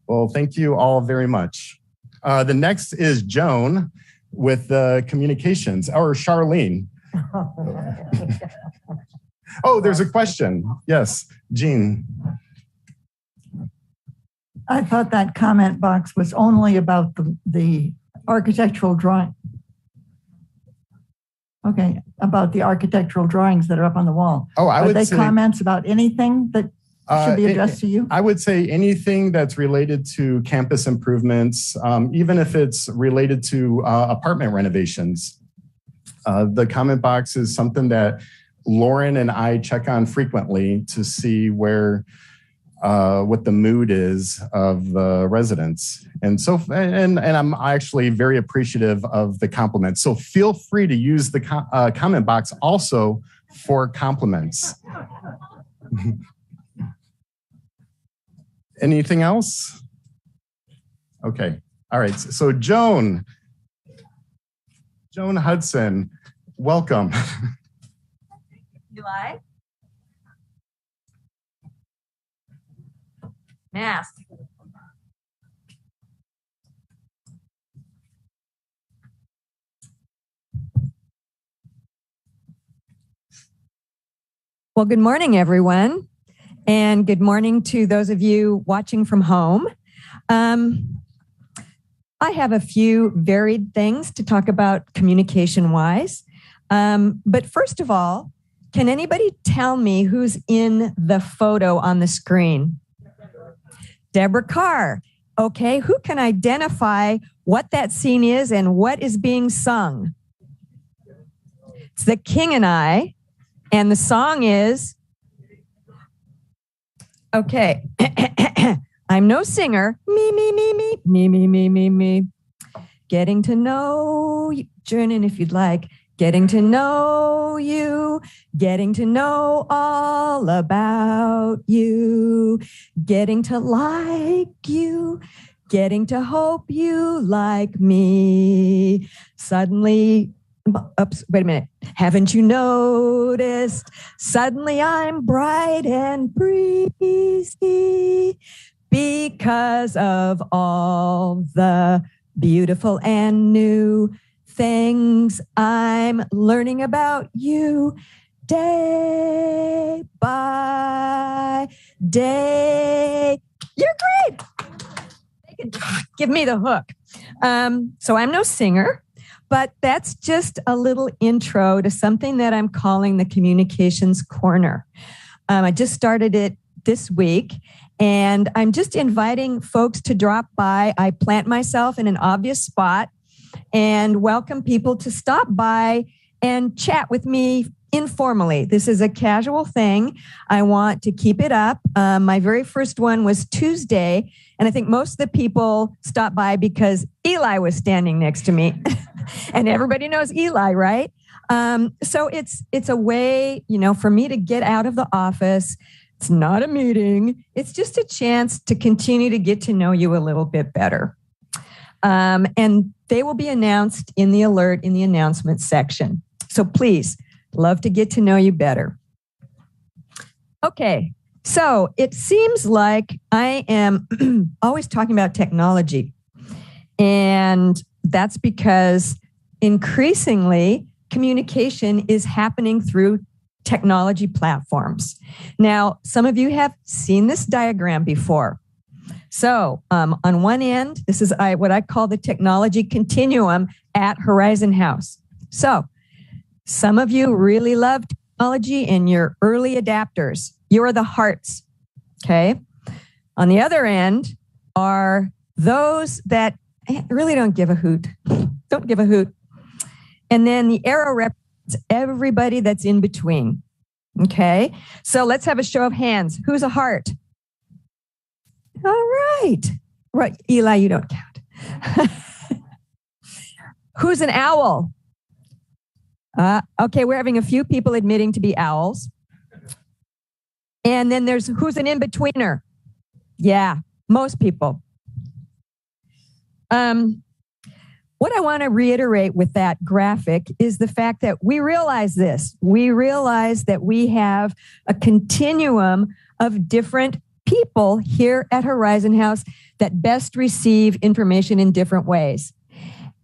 Well, thank you all very much. The next is Joan with communications, or Charlene. Oh, there's a question. Yes, Jean. I thought that comment box was only about the architectural drawing. Okay, about the architectural drawings that are up on the wall. Oh, Are they comments about anything that should be addressed to you? I would say anything that's related to campus improvements, even if it's related to apartment renovations. The comment box is something that Lauren and I check on frequently to see what the mood is of the residents. And I'm actually very appreciative of the compliments. So feel free to use the comment box also for compliments. Anything else? Okay. All right. So Joan Hudson, welcome. Eli? Mask. Well, good morning, everyone. And good morning to those of you watching from home. I have a few varied things to talk about communication-wise. But first of all, can anybody tell me who's in the photo on the screen? Deborah Carr. Okay, who can identify what that scene is and what is being sung? It's The King and I, and the song is, okay, I'm no singer, me. Getting to know you, join in if you'd like. Getting to know you, getting to know all about you, getting to like you, getting to hope you like me. Suddenly, oops, wait a minute. Haven't you noticed? Suddenly I'm bright and breezy because of all the beautiful and new things I'm learning about you day by day. You're great. They can give me the hook. So I'm no singer, but that's just a little intro to something that I'm calling the Communications Corner. I just started it this week, and I'm just inviting folks to drop by. I plant myself in an obvious spot and welcome people to stop by and chat with me informally. This is a casual thing. I want to keep it up. My very first one was Tuesday, and I think most of the people stopped by because Eli was standing next to me. And everybody knows Eli, right? So it's a way, for me to get out of the office. It's not a meeting. It's just a chance to continue to get to know you a little bit better. And they will be announced in the alert in the announcement section. So please, love to get to know you better. Okay, so it seems like I am always talking about technology. And that's because increasingly communication is happening through technology platforms. Now, some of you have seen this diagram before. So on one end, this is what I call the technology continuum at Horizon House. So some of you really love technology and you're early adapters. You are the hearts, okay? On the other end are those that really don't give a hoot. Don't give a hoot. And then the arrow represents everybody that's in between, okay? So let's have a show of hands. Who's a heart? All right. Right, Eli, you don't count. Who's an owl? Okay, we're having a few people admitting to be owls. And then there's who's an in-betweener? Yeah, most people. What I want to reiterate with that graphic is the fact that we realize this. We realize that we have a continuum of different people here at Horizon House that best receive information in different ways.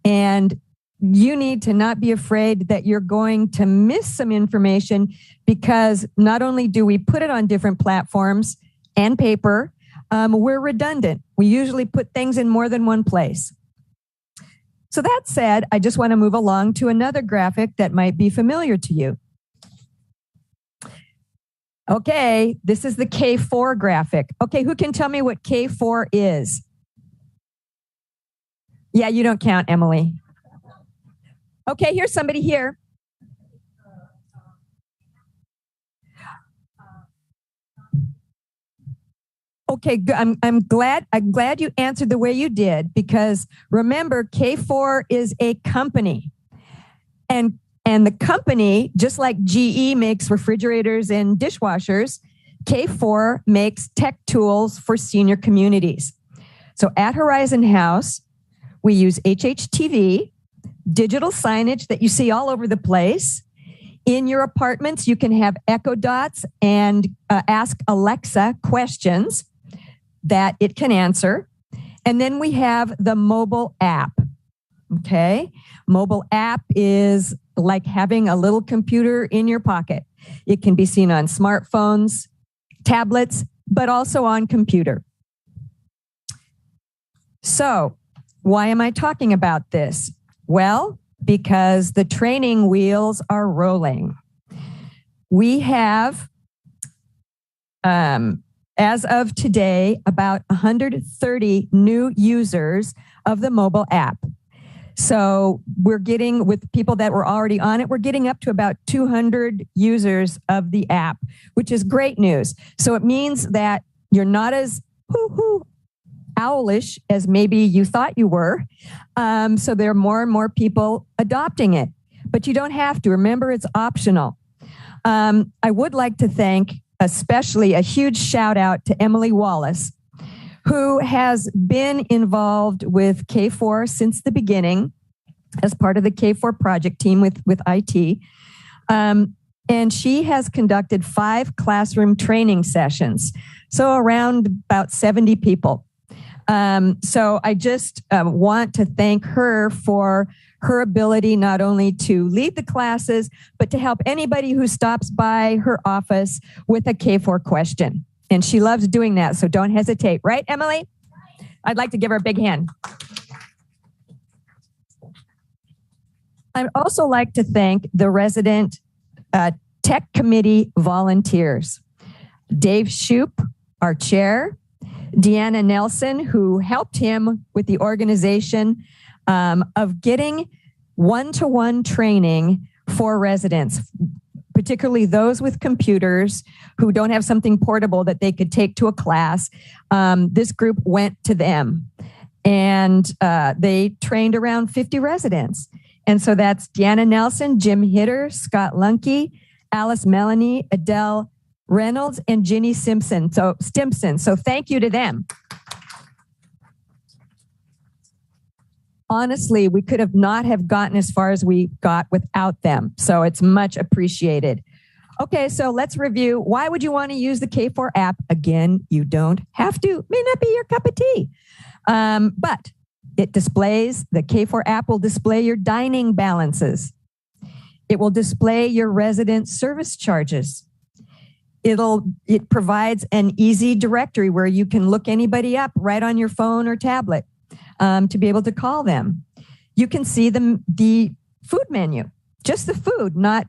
And you need to not be afraid that you're going to miss some information, because not only do we put it on different platforms and paper, we're redundant. We usually put things in more than one place. So that said, I just want to move along to another graphic that might be familiar to you. Okay, this is the K4 graphic. Okay, who can tell me what K4 is? Yeah, you don't count, Emily. Okay, here's somebody here. Okay, I'm glad you answered the way you did, because remember, K4 is a company. And the company, just like GE makes refrigerators and dishwashers, K4 makes tech tools for senior communities. So at Horizon House, we use HHTV, digital signage that you see all over the place. In your apartments, you can have Echo Dots and ask Alexa questions that it can answer. And then we have the mobile app. Okay. Mobile app is like having a little computer in your pocket. It can be seen on smartphones, tablets, but also on computer. So why am I talking about this? Well, because the training wheels are rolling. We have, as of today, about 130 new users of the mobile app. So we're getting, with people that were already on it, we're getting up to about 200 users of the app, which is great news. So it means that you're not as owlish as maybe you thought you were. So there are more and more people adopting it, but you don't have to. Remember, it's optional. I would like to thank especially a huge shout out to Emily Wallace, who has been involved with K4 since the beginning as part of the K4 project team with IT. And she has conducted 5 classroom training sessions, so around about 70 people. So I just want to thank her for her ability not only to lead the classes, but to help anybody who stops by her office with a K4 question. And she loves doing that, so don't hesitate. Right, Emily? I'd like to give her a big hand. I'd also like to thank the resident tech committee volunteers. Dave Shoup, our chair, Deanna Nelson, who helped him with the organization of getting one-to-one training for residents, particularly those with computers who don't have something portable that they could take to a class. This group went to them, and they trained around 50 residents. And so that's Deanna Nelson, Jim Hitter, Scott Lunke, Alice Melanie, Adele Reynolds, and Ginny Stimson. So thank you to them. Honestly, we could have not have gotten as far as we got without them. So it's much appreciated. Okay, so let's review. Why would you want to use the K4 app? Again, you don't have to. May not be your cup of tea. But it displays, the K4 app will display your dining balances. It will display your resident service charges. It provides an easy directory where you can look anybody up right on your phone or tablet to be able to call them. You can see the food menu, just the food, not,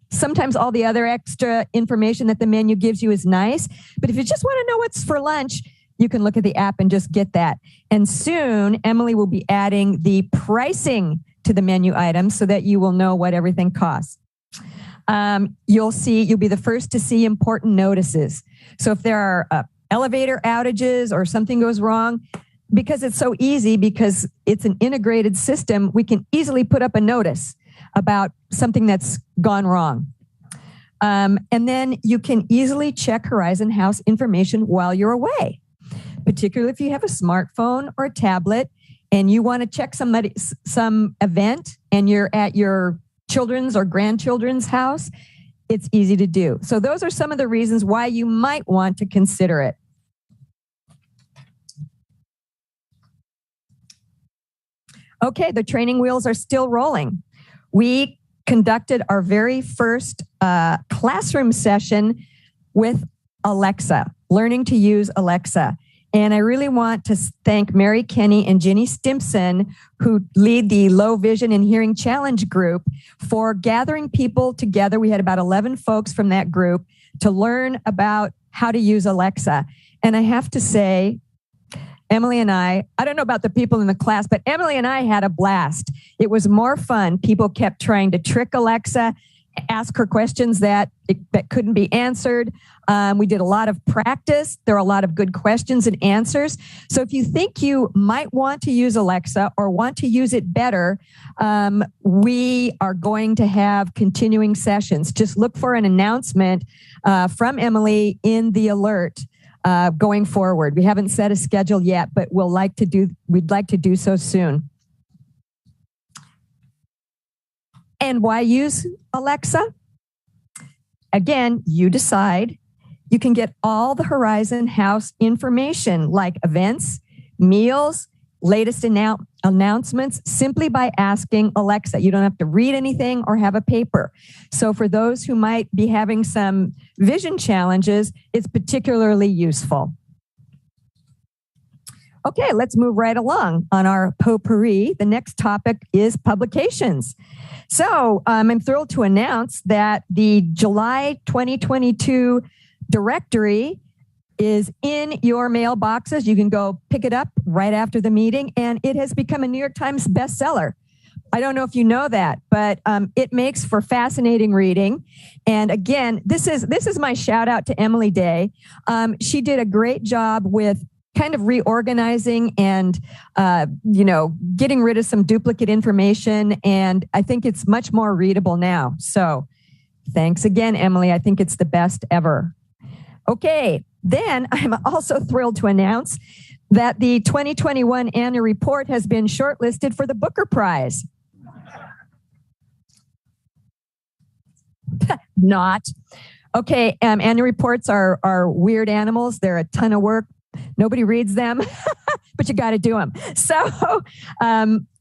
sometimes all the other extra information that the menu gives you is nice. But if you just want to know what's for lunch, you can look at the app and just get that. And soon, Emily will be adding the pricing to the menu items so that you will know what everything costs. You'll be the first to see important notices. So if there are elevator outages or something goes wrong, because it's so easy, because it's an integrated system, we can easily put up a notice about something that's gone wrong. And then you can easily check Horizon House information while you're away, particularly if you have a smartphone or a tablet and you want to check some event and you're at your children's or grandchildren's house. It's easy to do. So those are some of the reasons why you might want to consider it. Okay, the training wheels are still rolling. We conducted our very first classroom session with Alexa, learning to use Alexa. And I really want to thank Mary Kenny and Ginny Stimpson, who lead the Low Vision and Hearing Challenge group, for gathering people together. We had about 11 folks from that group to learn about how to use Alexa. And I have to say, Emily and I don't know about the people in the class, but Emily and I had a blast. It was more fun. People kept trying to trick Alexa, ask her questions that couldn't be answered. We did a lot of practice. There are a lot of good questions and answers. So if you think you might want to use Alexa or want to use it better, we are going to have continuing sessions. Just look for an announcement from Emily in the alert. Going forward. We haven't set a schedule yet, but we'd like to do so soon. And why use Alexa? Again, you decide. You can get all the Horizon House information like events, meals, latest announcements simply by asking Alexa. You don't have to read anything or have a paper. So for those who might be having some vision challenges, it's particularly useful. Okay, let's move right along on our potpourri. The next topic is publications. So I'm thrilled to announce that the July 2022 directory is in your mailboxes. You can go pick it up right after the meeting, and it has become a New York Times bestseller. I don't know if you know that, but it makes for fascinating reading. And again, this is my shout out to Emily Day. She did a great job with kind of reorganizing and getting rid of some duplicate information, and I think it's much more readable now. So thanks again, Emily. I think it's the best ever. Okay. Then I'm also thrilled to announce that the 2021 annual report has been shortlisted for the Booker Prize. Not. Okay, annual reports are weird animals. They're a ton of work. Nobody reads them, but you got to do them. So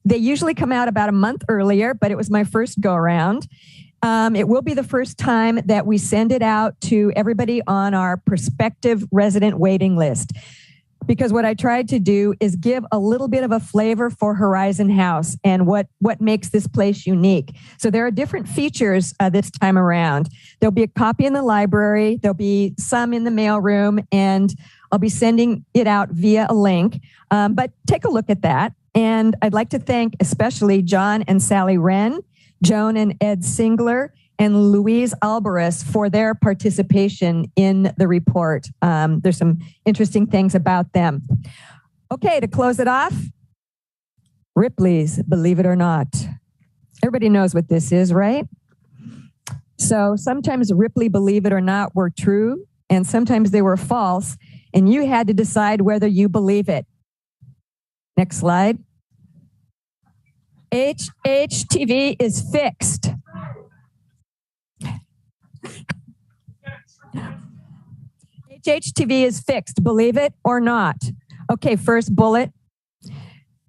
they usually come out about a month earlier, but it was my first go around. It will be the first time that we send it out to everybody on our prospective resident waiting list. Because what I tried to do is give a little bit of a flavor for Horizon House and what makes this place unique. So there are different features this time around. There'll be a copy in the library. There'll be some in the mailroom, and I'll be sending it out via a link. But take a look at that. And I'd like to thank especially John and Sally Wren, Joan and Ed Singler, and Louise Alvarez for their participation in the report. There's some interesting things about them. Okay, to close it off, Ripley's Believe It or Not. Everybody knows what this is, right? So sometimes Ripley Believe It or Not were true, and sometimes they were false, and you had to decide whether you believe it. Next slide. HHTV is fixed. HHTV is fixed, believe it or not. Okay, first bullet.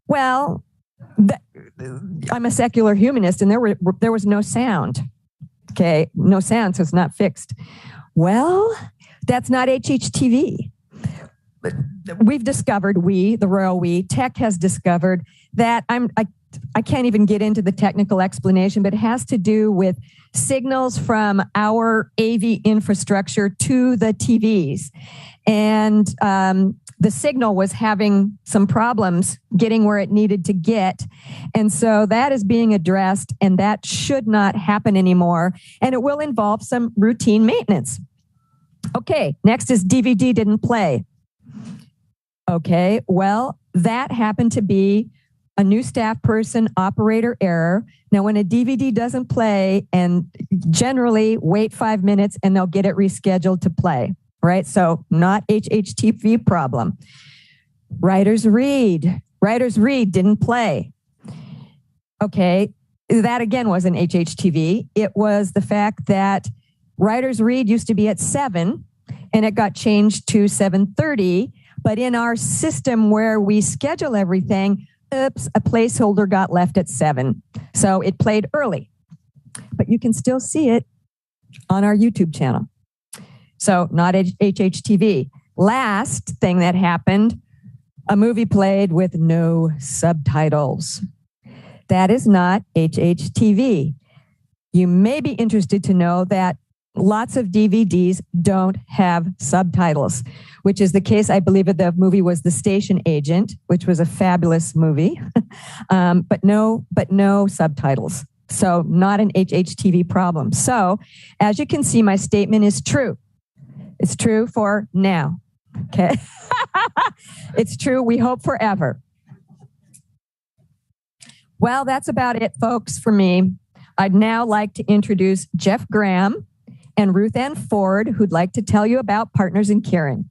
Well, I'm a secular humanist, and there was no sound. Okay, no sound, so it's not fixed. Well, that's not HHTV. We've discovered, the royal we, tech has discovered that I can't even get into the technical explanation, but it has to do with signals from our AV infrastructure to the TVs. And the signal was having some problems getting where it needed to get. And so that is being addressed, and that should not happen anymore. And it will involve some routine maintenance. Okay, next is DVD didn't play. Okay, well, that happened to be a new staff person operator error. Now, when a DVD doesn't play, and generally wait 5 minutes and they'll get it rescheduled to play, right? So not HHTV problem. Writer's read didn't play. Okay, that again wasn't HHTV. It was the fact that Writer's read used to be at 7 and it got changed to 7:30. But in our system where we schedule everything, oops, a placeholder got left at 7. So it played early, but you can still see it on our YouTube channel. So not HHTV. Last thing that happened, a movie played with no subtitles. That is not HHTV. You may be interested to know that lots of DVDs don't have subtitles, which is the case, I believe, the movie was The Station Agent, which was a fabulous movie, but no subtitles. So not an HHTV problem. So as you can see, my statement is true. It's true for now. Okay. It's true. We hope forever. Well, that's about it, folks, for me. I'd now like to introduce Jeff Graham and Ruth Ann Ford, who'd like to tell you about Partners in Caring.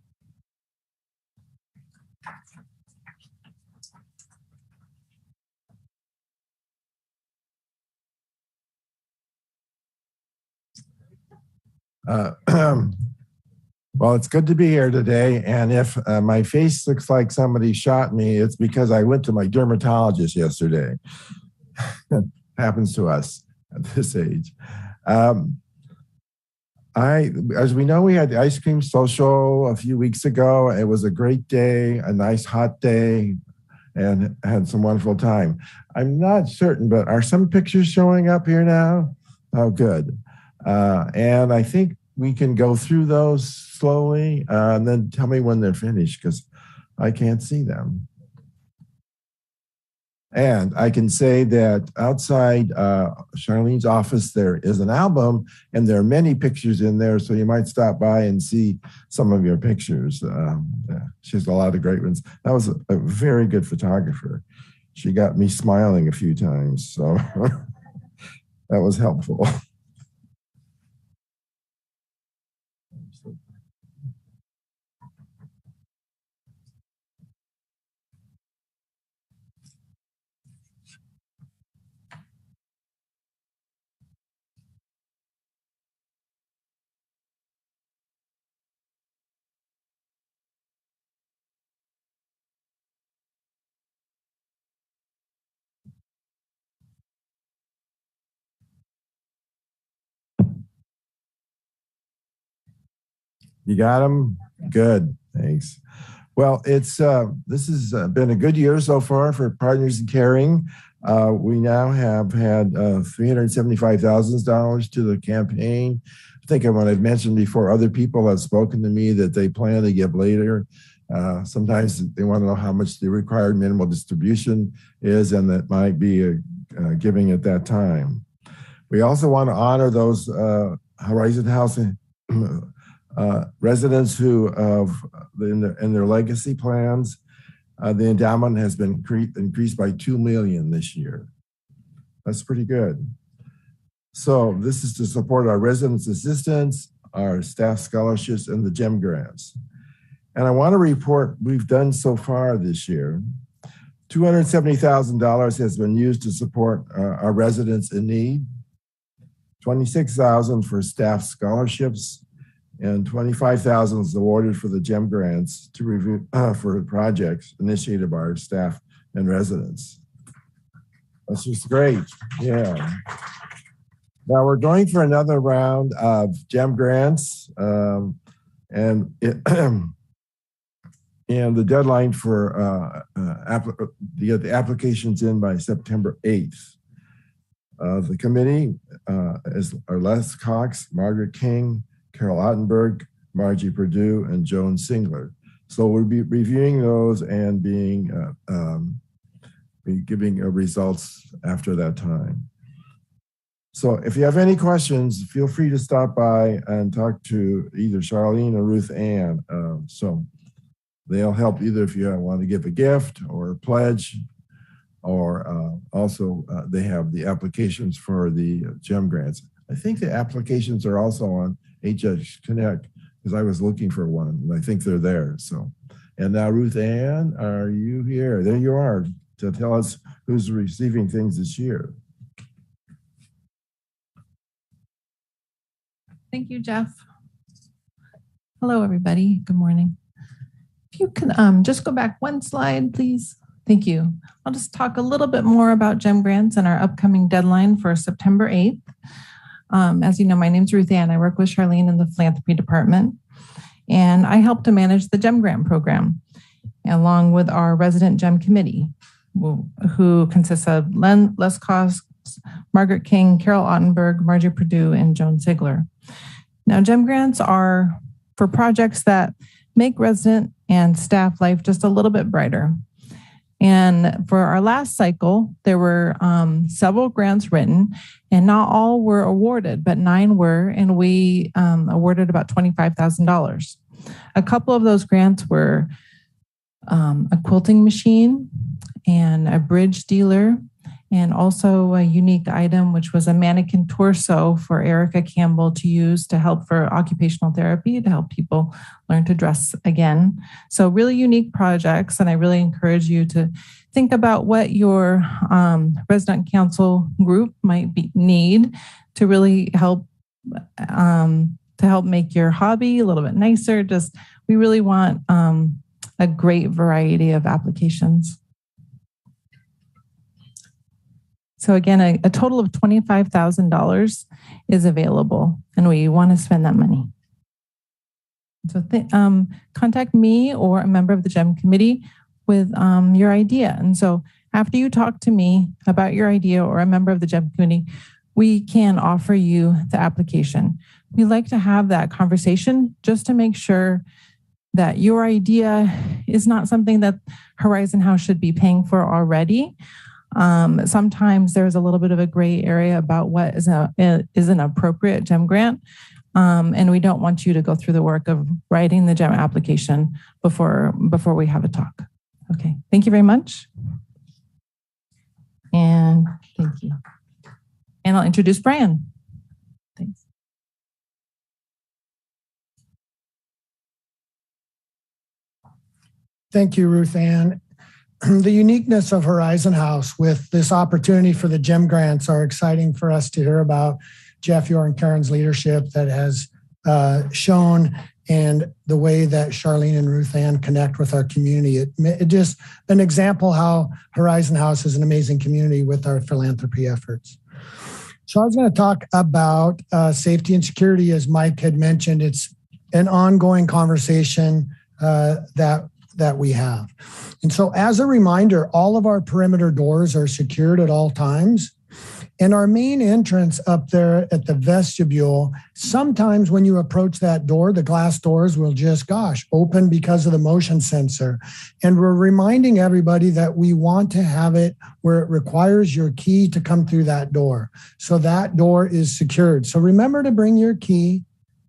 Well, it's good to be here today. And if my face looks like somebody shot me, it's because I went to my dermatologist yesterday. Happens to us at this age. As we know, we had the ice cream social a few weeks ago. It was a great day, a nice hot day, and had some wonderful time. I'm not certain, but are some pictures showing up here now? Oh, good. And I think we can go through those slowly and then tell me when they're finished because I can't see them. And I can say that outside Charlene's office, there is an album and there are many pictures in there. So you might stop by and see some of your pictures. She has a lot of great ones. That was a very good photographer. She got me smiling a few times. So that was helpful. You got them? Good. Thanks. Well, this has been a good year so far for Partners in Caring. We now have had $375,000 to the campaign. I think what I've mentioned before, other people have spoken to me that they plan to give later. Sometimes they want to know how much the required minimal distribution is, and that might be giving at that time. We also want to honor those Horizon House residents who, in their legacy plans, the endowment has been increased by $2 million this year. That's pretty good. So this is to support our residents' assistance, our staff scholarships, and the GEM grants. And I want to report we've done so far this year. $270,000 has been used to support our residents in need, $26,000 for staff scholarships, and $25,000 is awarded for the GEM grants to review for projects initiated by our staff and residents. That's just great. Yeah. Now we're going for another round of GEM grants, and the deadline for get the applications in by September 8th. The committee is Les Cox, Margaret King, Carol Ottenberg, Margie Perdue, and Joan Singler. So we'll be reviewing those and be giving results after that time. So if you have any questions, feel free to stop by and talk to either Charlene or Ruth Ann. So They'll help either if you want to give a gift or a pledge, or also they have the applications for the GEM grants. I think the applications are also on HH Connect because I was looking for one and I think they're there. So, and now Ruth Ann, are you here? There you are to tell us who's receiving things this year. Thank you, Jeff. Hello, everybody. Good morning. If you can just go back one slide, please. Thank you. I'll just talk a little bit more about GEM grants and our upcoming deadline for September 8th. As you know, my name's Ruth Ann. I work with Charlene in the philanthropy department, and I help to manage the GEM grant program, along with our resident GEM committee, who consists of Len Leskosk, Margaret King, Carol Ottenberg, Margie Perdue, and Joan Ziegler. Now, GEM grants are for projects that make resident and staff life just a little bit brighter. And for our last cycle, there were several grants written, and not all were awarded, but 9 were, and we awarded about $25,000. A couple of those grants were a quilting machine and a bridge dealer, and also a unique item, which was a mannequin torso for Erica Campbell to use to help for occupational therapy, to help people learn to dress again. So really unique projects, and I really encourage you to think about what your resident council group might need to really help make your hobby a little bit nicer. Just, we really want a great variety of applications. So again, a total of $25,000 is available, and we want to spend that money. So contact me or a member of the GEM committee with your idea. And so after you talk to me about your idea or a member of the GEM committee, we can offer you the application. We like to have that conversation just to make sure that your idea is not something that Horizon House should be paying for already. Sometimes there's a little bit of a gray area about what is an appropriate GEM grant. And we don't want you to go through the work of writing the GEM application before we have a talk. Okay, thank you very much. And thank you. And I'll introduce Brian. Thanks. Thank you, Ruth Ann. The uniqueness of Horizon House with this opportunity for the GEM grants are exciting for us to hear about. Jeff, your and Karen's leadership that has shown, and the way that Charlene and Ruth Ann connect with our community. It just an example how Horizon House is an amazing community with our philanthropy efforts. So I was going to talk about safety and security. As Mike had mentioned, it's an ongoing conversation that we have. And so as a reminder, all of our perimeter doors are secured at all times. And our main entrance up there at the vestibule, sometimes when you approach that door, the glass doors will just, open because of the motion sensor. And we're reminding everybody that we want to have it where it requires your key to come through that door. So that door is secured. So remember to bring your key.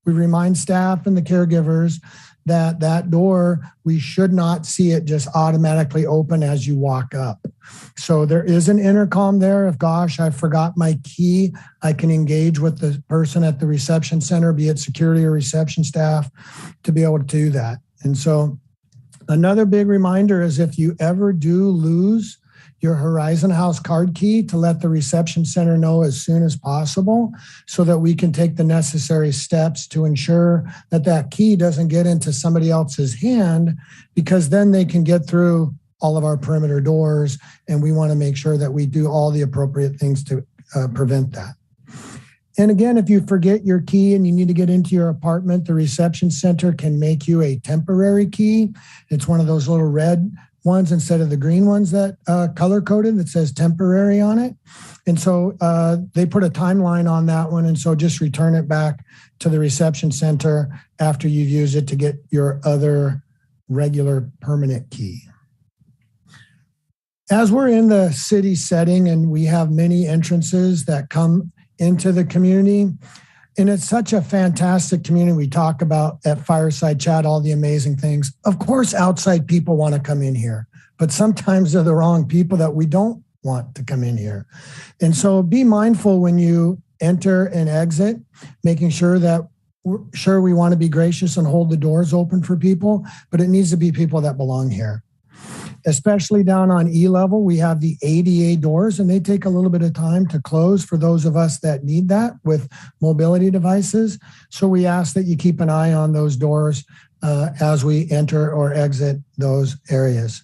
We remind staff and the caregivers that door, we should not see it just automatically open as you walk up. So there is an intercom there. If, I forgot my key, I can engage with the person at the reception center, be it security or reception staff, to be able to do that. And so another big reminder is if you ever do lose your Horizon House card key, to let the reception center know as soon as possible so that we can take the necessary steps to ensure that that key doesn't get into somebody else's hand, because then they can get through all of our perimeter doors, and we want to make sure that we do all the appropriate things to prevent that. And again, if you forget your key and you need to get into your apartment, the reception center can make you a temporary key. It's one of those little red ones instead of the green ones that color coded that says temporary on it. And so they put a timeline on that one. And so just return it back to the reception center after you've used it to get your other regular permanent key. As we're in the city setting and we have many entrances that come into the community, And it's such a fantastic community. We talk about at Fireside Chat all the amazing things. Of course, outside people want to come in here, but sometimes they're the wrong people that we don't want to come in here. And so be mindful when you enter and exit, making sure that we want to be gracious and hold the doors open for people, but it needs to be people that belong here. Especially down on E level, we have the ADA doors, and they take a little bit of time to close for those of us that need that with mobility devices. So we ask that you keep an eye on those doors as we enter or exit those areas.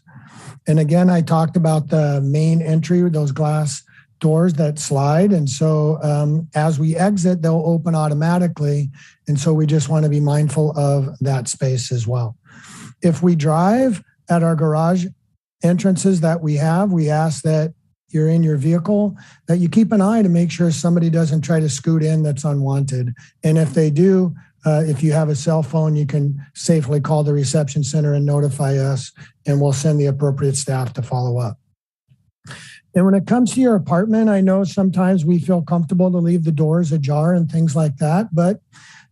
And again, I talked about the main entry, those glass doors that slide. And so as we exit, they'll open automatically. And so we just want to be mindful of that space as well. If we drive at our garage entrances that we have, we ask that you're in your vehicle, that you keep an eye to make sure somebody doesn't try to scoot in that's unwanted. And if they do, if you have a cell phone, you can safely call the reception center and notify us, and we'll send the appropriate staff to follow up. And when it comes to your apartment, I know sometimes we feel comfortable to leave the doors ajar and things like that, but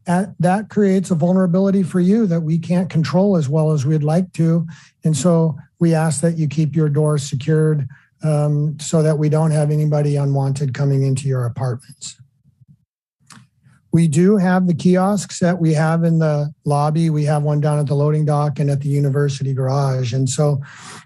that creates a vulnerability for you that we can't control as well as we'd like to. And so we ask that you keep your doors secured so that we don't have anybody unwanted coming into your apartments. We do have the kiosks that we have in the lobby. We have one down at the loading dock and at the university garage. And so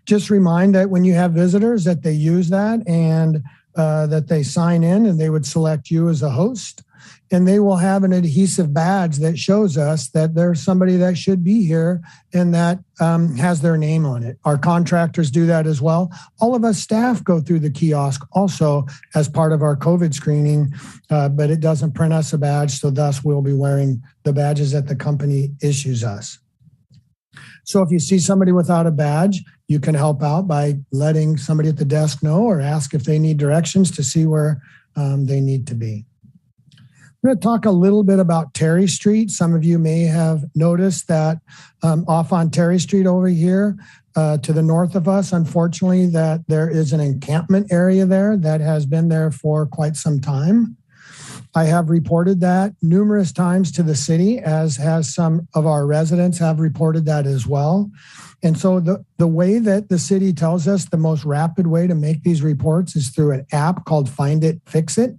just remind that when you have visitors that they use that and that they sign in, and they would select you as a host. And they will have an adhesive badge that shows us that there's somebody that should be here and that has their name on it. Our contractors do that as well. All of us staff go through the kiosk also as part of our COVID screening, but it doesn't print us a badge. So thus we'll be wearing the badges that the company issues us. So if you see somebody without a badge, you can help out by letting somebody at the desk know or ask if they need directions to see where they need to be. I'm going to talk a little bit about Terry Street. Some of you may have noticed that off on Terry Street over here to the north of us, unfortunately, that there is an encampment area there that has been there for quite some time. I have reported that numerous times to the city, as has some of our residents have reported that as well. And so the way that the city tells us the most rapid way to make these reports is through an app called Find It, Fix It.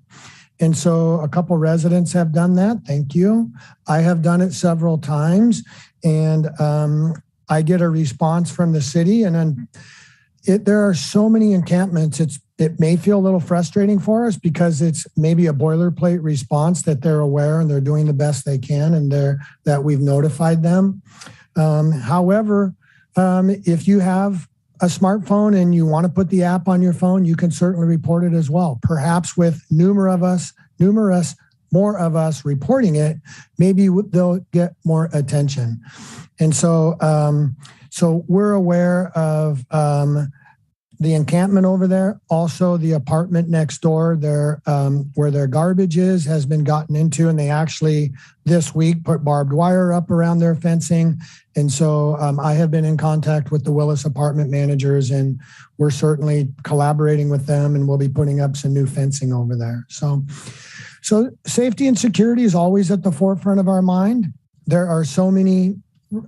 And so a couple residents have done that. Thank you. I have done it several times, and I get a response from the city. And then there are so many encampments. It may feel a little frustrating for us because it's maybe a boilerplate response that they're aware and they're doing the best they can, and that we've notified them. However, if you have a smartphone and you want to put the app on your phone, you can certainly report it as well. Perhaps with numerous more of us reporting it, maybe they'll get more attention. And so, so we're aware of the encampment over there, also the apartment next door, where their garbage has been gotten into, and they actually this week put barbed wire up around their fencing. And so I have been in contact with the Willis apartment managers, and we're certainly collaborating with them, and we'll be putting up some new fencing over there. So safety and security is always at the forefront of our mind. There are so many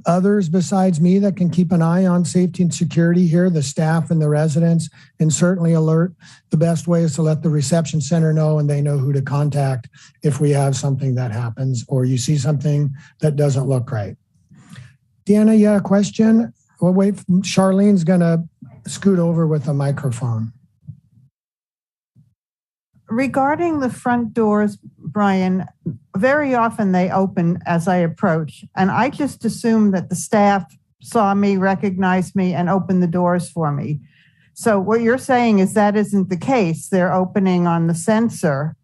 others besides me that can keep an eye on safety and security here, the staff and the residents, and certainly alert. The best way is to let the reception center know, and they know who to contact if we have something that happens or you see something that doesn't look right. Deanna, you had a question? Well, wait, Charlene's going to scoot over with a microphone. Regarding the front doors, Brian, very often they open as I approach, and I just assume that the staff saw me, recognized me, and opened the doors for me. So what you're saying is that isn't the case. They're opening on the sensor.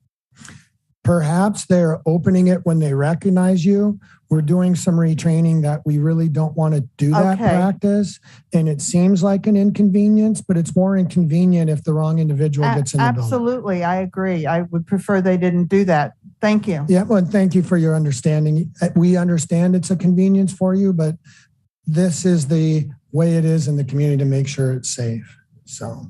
Perhaps they're opening it when they recognize you. We're doing some retraining that we really don't want to do that practice. And it seems like an inconvenience, but it's more inconvenient if the wrong individual gets in the building. Absolutely. I agree. I would prefer they didn't do that. Thank you. Yeah, well, thank you for your understanding. We understand it's a convenience for you, but this is the way it is in the community to make sure it's safe. So,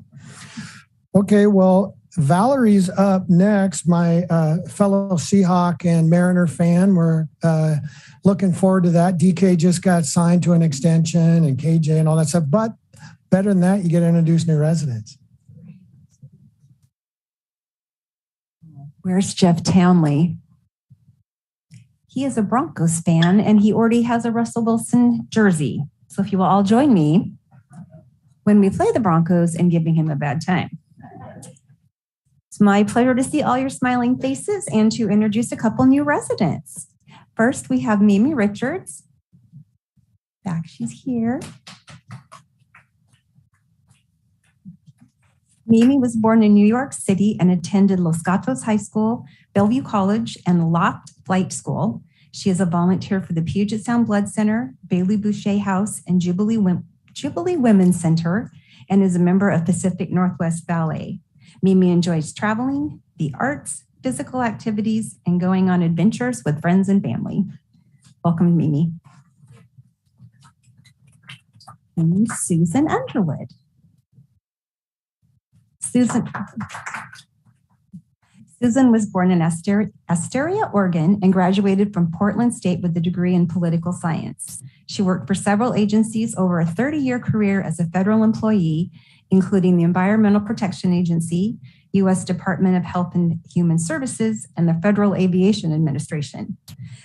okay, well, Valerie's up next, my fellow Seahawk and Mariner fan. We're looking forward to that. DK just got signed to an extension and KJ and all that stuff. But better than that, you get to introduce new residents. Where's Jeff Townley? He is a Broncos fan, and he already has a Russell Wilson jersey. So if you will all join me when we play the Broncos and giving him a bad time. It's my pleasure to see all your smiling faces and to introduce a couple new residents. First, we have Mimi Richards. Back, she's here. Mimi was born in New York City and attended Los Gatos High School, Bellevue College, and Loft Flight School. She is a volunteer for the Puget Sound Blood Center, Bailey Boucher House, and Jubilee Women's Center, and is a member of Pacific Northwest Ballet. Mimi enjoys traveling, the arts, physical activities, and going on adventures with friends and family. Welcome, Mimi. And Susan Underwood. Susan was born in Astoria, Oregon, and graduated from Portland State with a degree in political science. She worked for several agencies over a 30-year career as a federal employee, including the Environmental Protection Agency, U.S. Department of Health and Human Services, and the Federal Aviation Administration.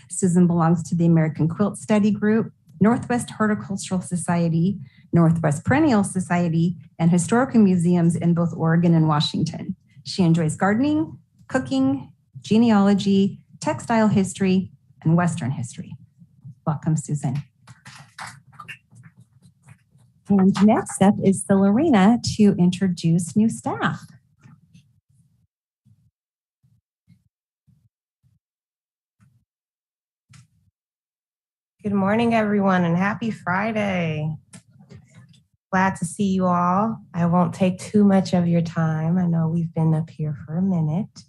Susan belongs to the American Quilt Study Group, Northwest Horticultural Society, Northwest Perennial Society, and historical museums in both Oregon and Washington. She enjoys gardening, cooking, genealogy, textile history, and Western history. Welcome, Susan. And next up is Celerina to introduce new staff. Good morning, everyone, and happy Friday. Glad to see you all. I won't take too much of your time. I know we've been up here for a minute,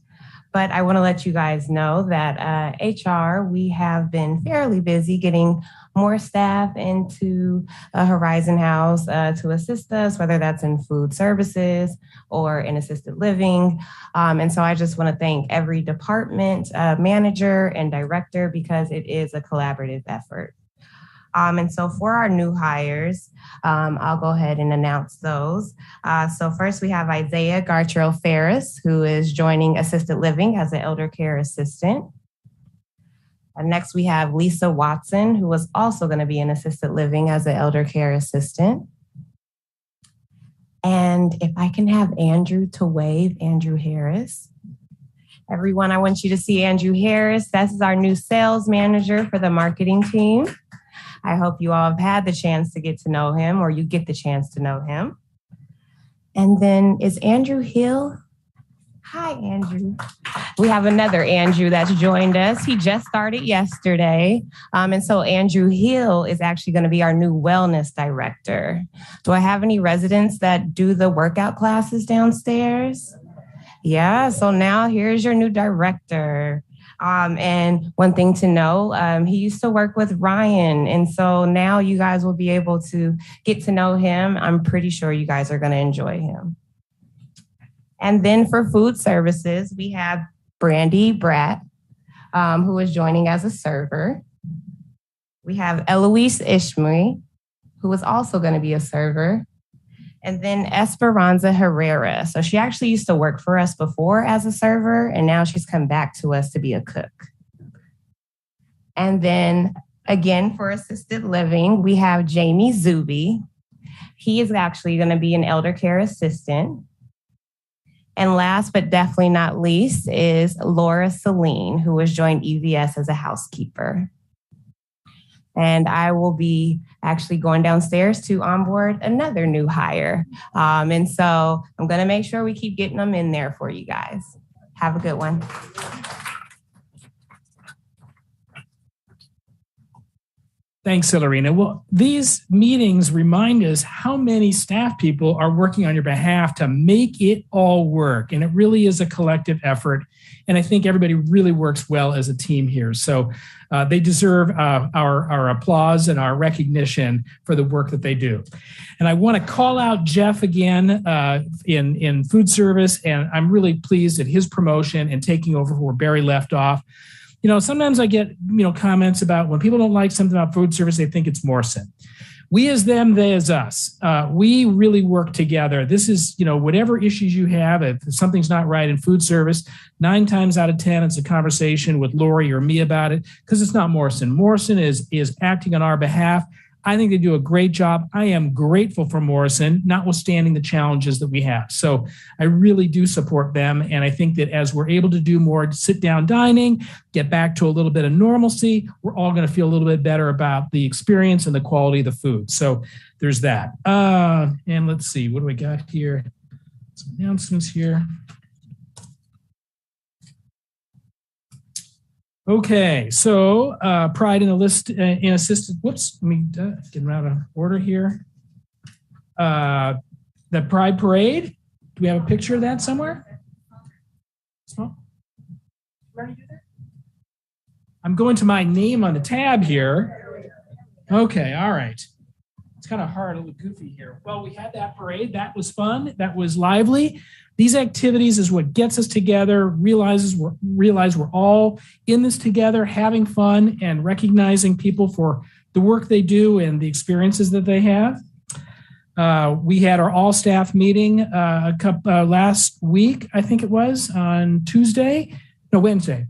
but I want to let you guys know that HR, we have been fairly busy getting more staff into Horizon House to assist us, whether that's in food services or in assisted living. And so I just want to thank every department manager and director because it is a collaborative effort. And so for our new hires, I'll go ahead and announce those. So first we have Isaiah Gartrell Ferris, who is joining assisted living as an elder care assistant. And next we have Lisa Watson, who was also going to be in assisted living as an elder care assistant. And if I can have Andrew to wave, Andrew Harris. Everyone, I want you to see Andrew Harris. This is our new sales manager for the marketing team. I hope you all have had the chance to get to know him, or you get the chance to know him. And then is Andrew Hill? Hi, Andrew. We have another Andrew that's joined us. He just started yesterday. And so Andrew Hill is actually going to be our new wellness director. Do I have any residents that do the workout classes downstairs? Yeah, so now here's your new director. And one thing to know, he used to work with Ryan. And so now you guys will be able to get to know him. I'm pretty sure you guys are going to enjoy him. And then for food services, we have Brandy Bratt, who is joining as a server. We have Eloise Ishmael, who is also going to be a server. And then Esperanza Herrera. So she actually used to work for us before as a server, and now she's come back to us to be a cook. And then again, for assisted living, we have Jamie Zuby. He is actually going to be an elder care assistant. And last but definitely not least is Laura Celine, who has joined EVS as a housekeeper. And I will be actually going downstairs to onboard another new hire. And so I'm going to make sure we keep getting them in there for you guys. Have a good one. Thanks, Hilarina. Well, these meetings remind us how many staff people are working on your behalf to make it all work. And it really is a collective effort. And I think everybody really works well as a team here. So they deserve our applause and our recognition for the work that they do. And I want to call out Jeff again in food service. And I'm really pleased at his promotion and taking over where Barry left off. You know, sometimes I get, comments about when people don't like something about food service, they think it's Morrison. We as them, they as us. We really work together. This is, whatever issues you have, if something's not right in food service, 9 times out of 10, it's a conversation with Lori or me about it, because it's not Morrison. Morrison is acting on our behalf. I think they do a great job. I am grateful for Morrison, notwithstanding the challenges that we have. So I really do support them. And I think that as we're able to do more sit-down dining, get back to a little bit of normalcy, we're all going to feel a little bit better about the experience and the quality of the food. So there's that. And let's see, what do we got here? Some announcements here. Okay, so Pride in the List in Assisted. Whoops, let me get them out of order here. The Pride Parade. Do we have a picture of that somewhere? Small? I'm going to my name on the tab here. Okay, all right. It's kind of hard, a little goofy here. Well, we had that parade. That was fun. That was lively. These activities is what gets us together, realize we're all in this together, having fun and recognizing people for the work they do and the experiences that they have. We had our all staff meeting last week, I think it was, on Wednesday.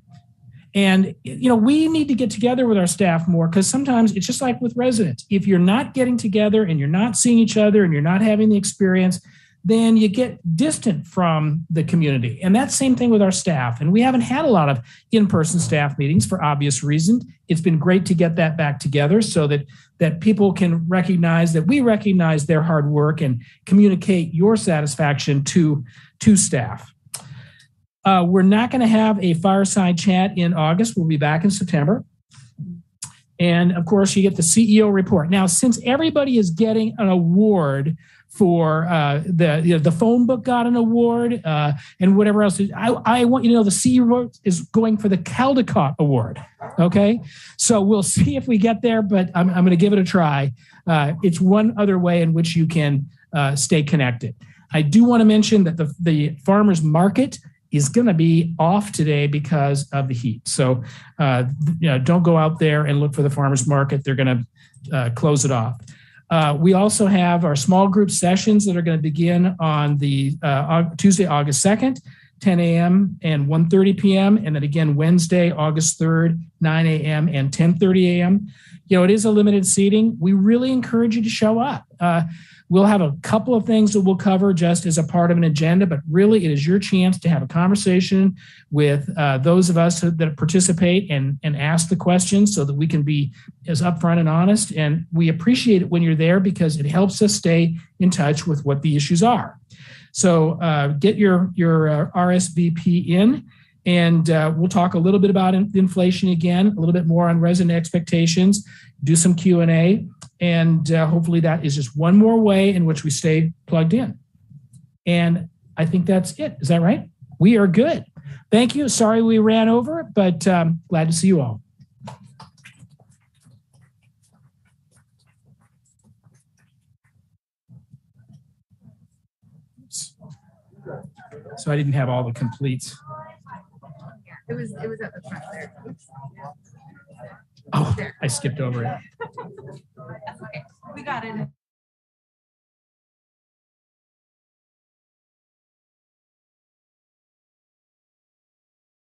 And, we need to get together with our staff more, because sometimes it's just like with residents. If you're not getting together and you're not seeing each other and you're not having the experience, then you get distant from the community. And that's the same thing with our staff. And we haven't had a lot of in-person staff meetings for obvious reasons. It's been great to get that back together so that people can recognize that we recognize their hard work and communicate your satisfaction to staff. We're not going to have a fireside chat in August. We'll be back in September. And of course, you get the CEO report. Now, since everybody is getting an award for the phone book got an award and whatever else, I want you to know the CEO report is going for the Caldecott Award. Okay, so we'll see if we get there, but I'm going to give it a try. It's one other way in which you can stay connected. I do want to mention that the farmers market is going to be off today because of the heat. So, don't go out there and look for the farmers market. They're going to close it off. We also have our small group sessions that are going to begin on the Tuesday, August 2nd, 10 a.m. and 1:30 p.m. And then again, Wednesday, August 3rd, 9 a.m. and 10:30 a.m. It is a limited seating. We really encourage you to show up. We'll have a couple of things that we'll cover just as a part of an agenda, but really it is your chance to have a conversation with those of us that participate and ask the questions so that we can be as upfront and honest. And we appreciate it when you're there because it helps us stay in touch with what the issues are. So get your RSVP in, and we'll talk a little bit about inflation again, a little bit more on resident expectations, do some Q&A. And hopefully that is just one more way in which we stay plugged in. And I think that's it. Is that right? We are good. Thank you. Sorry we ran over, but glad to see you all. So I didn't have all the completes. It was at the front there. Oh, I skipped over it. That's okay. We got it.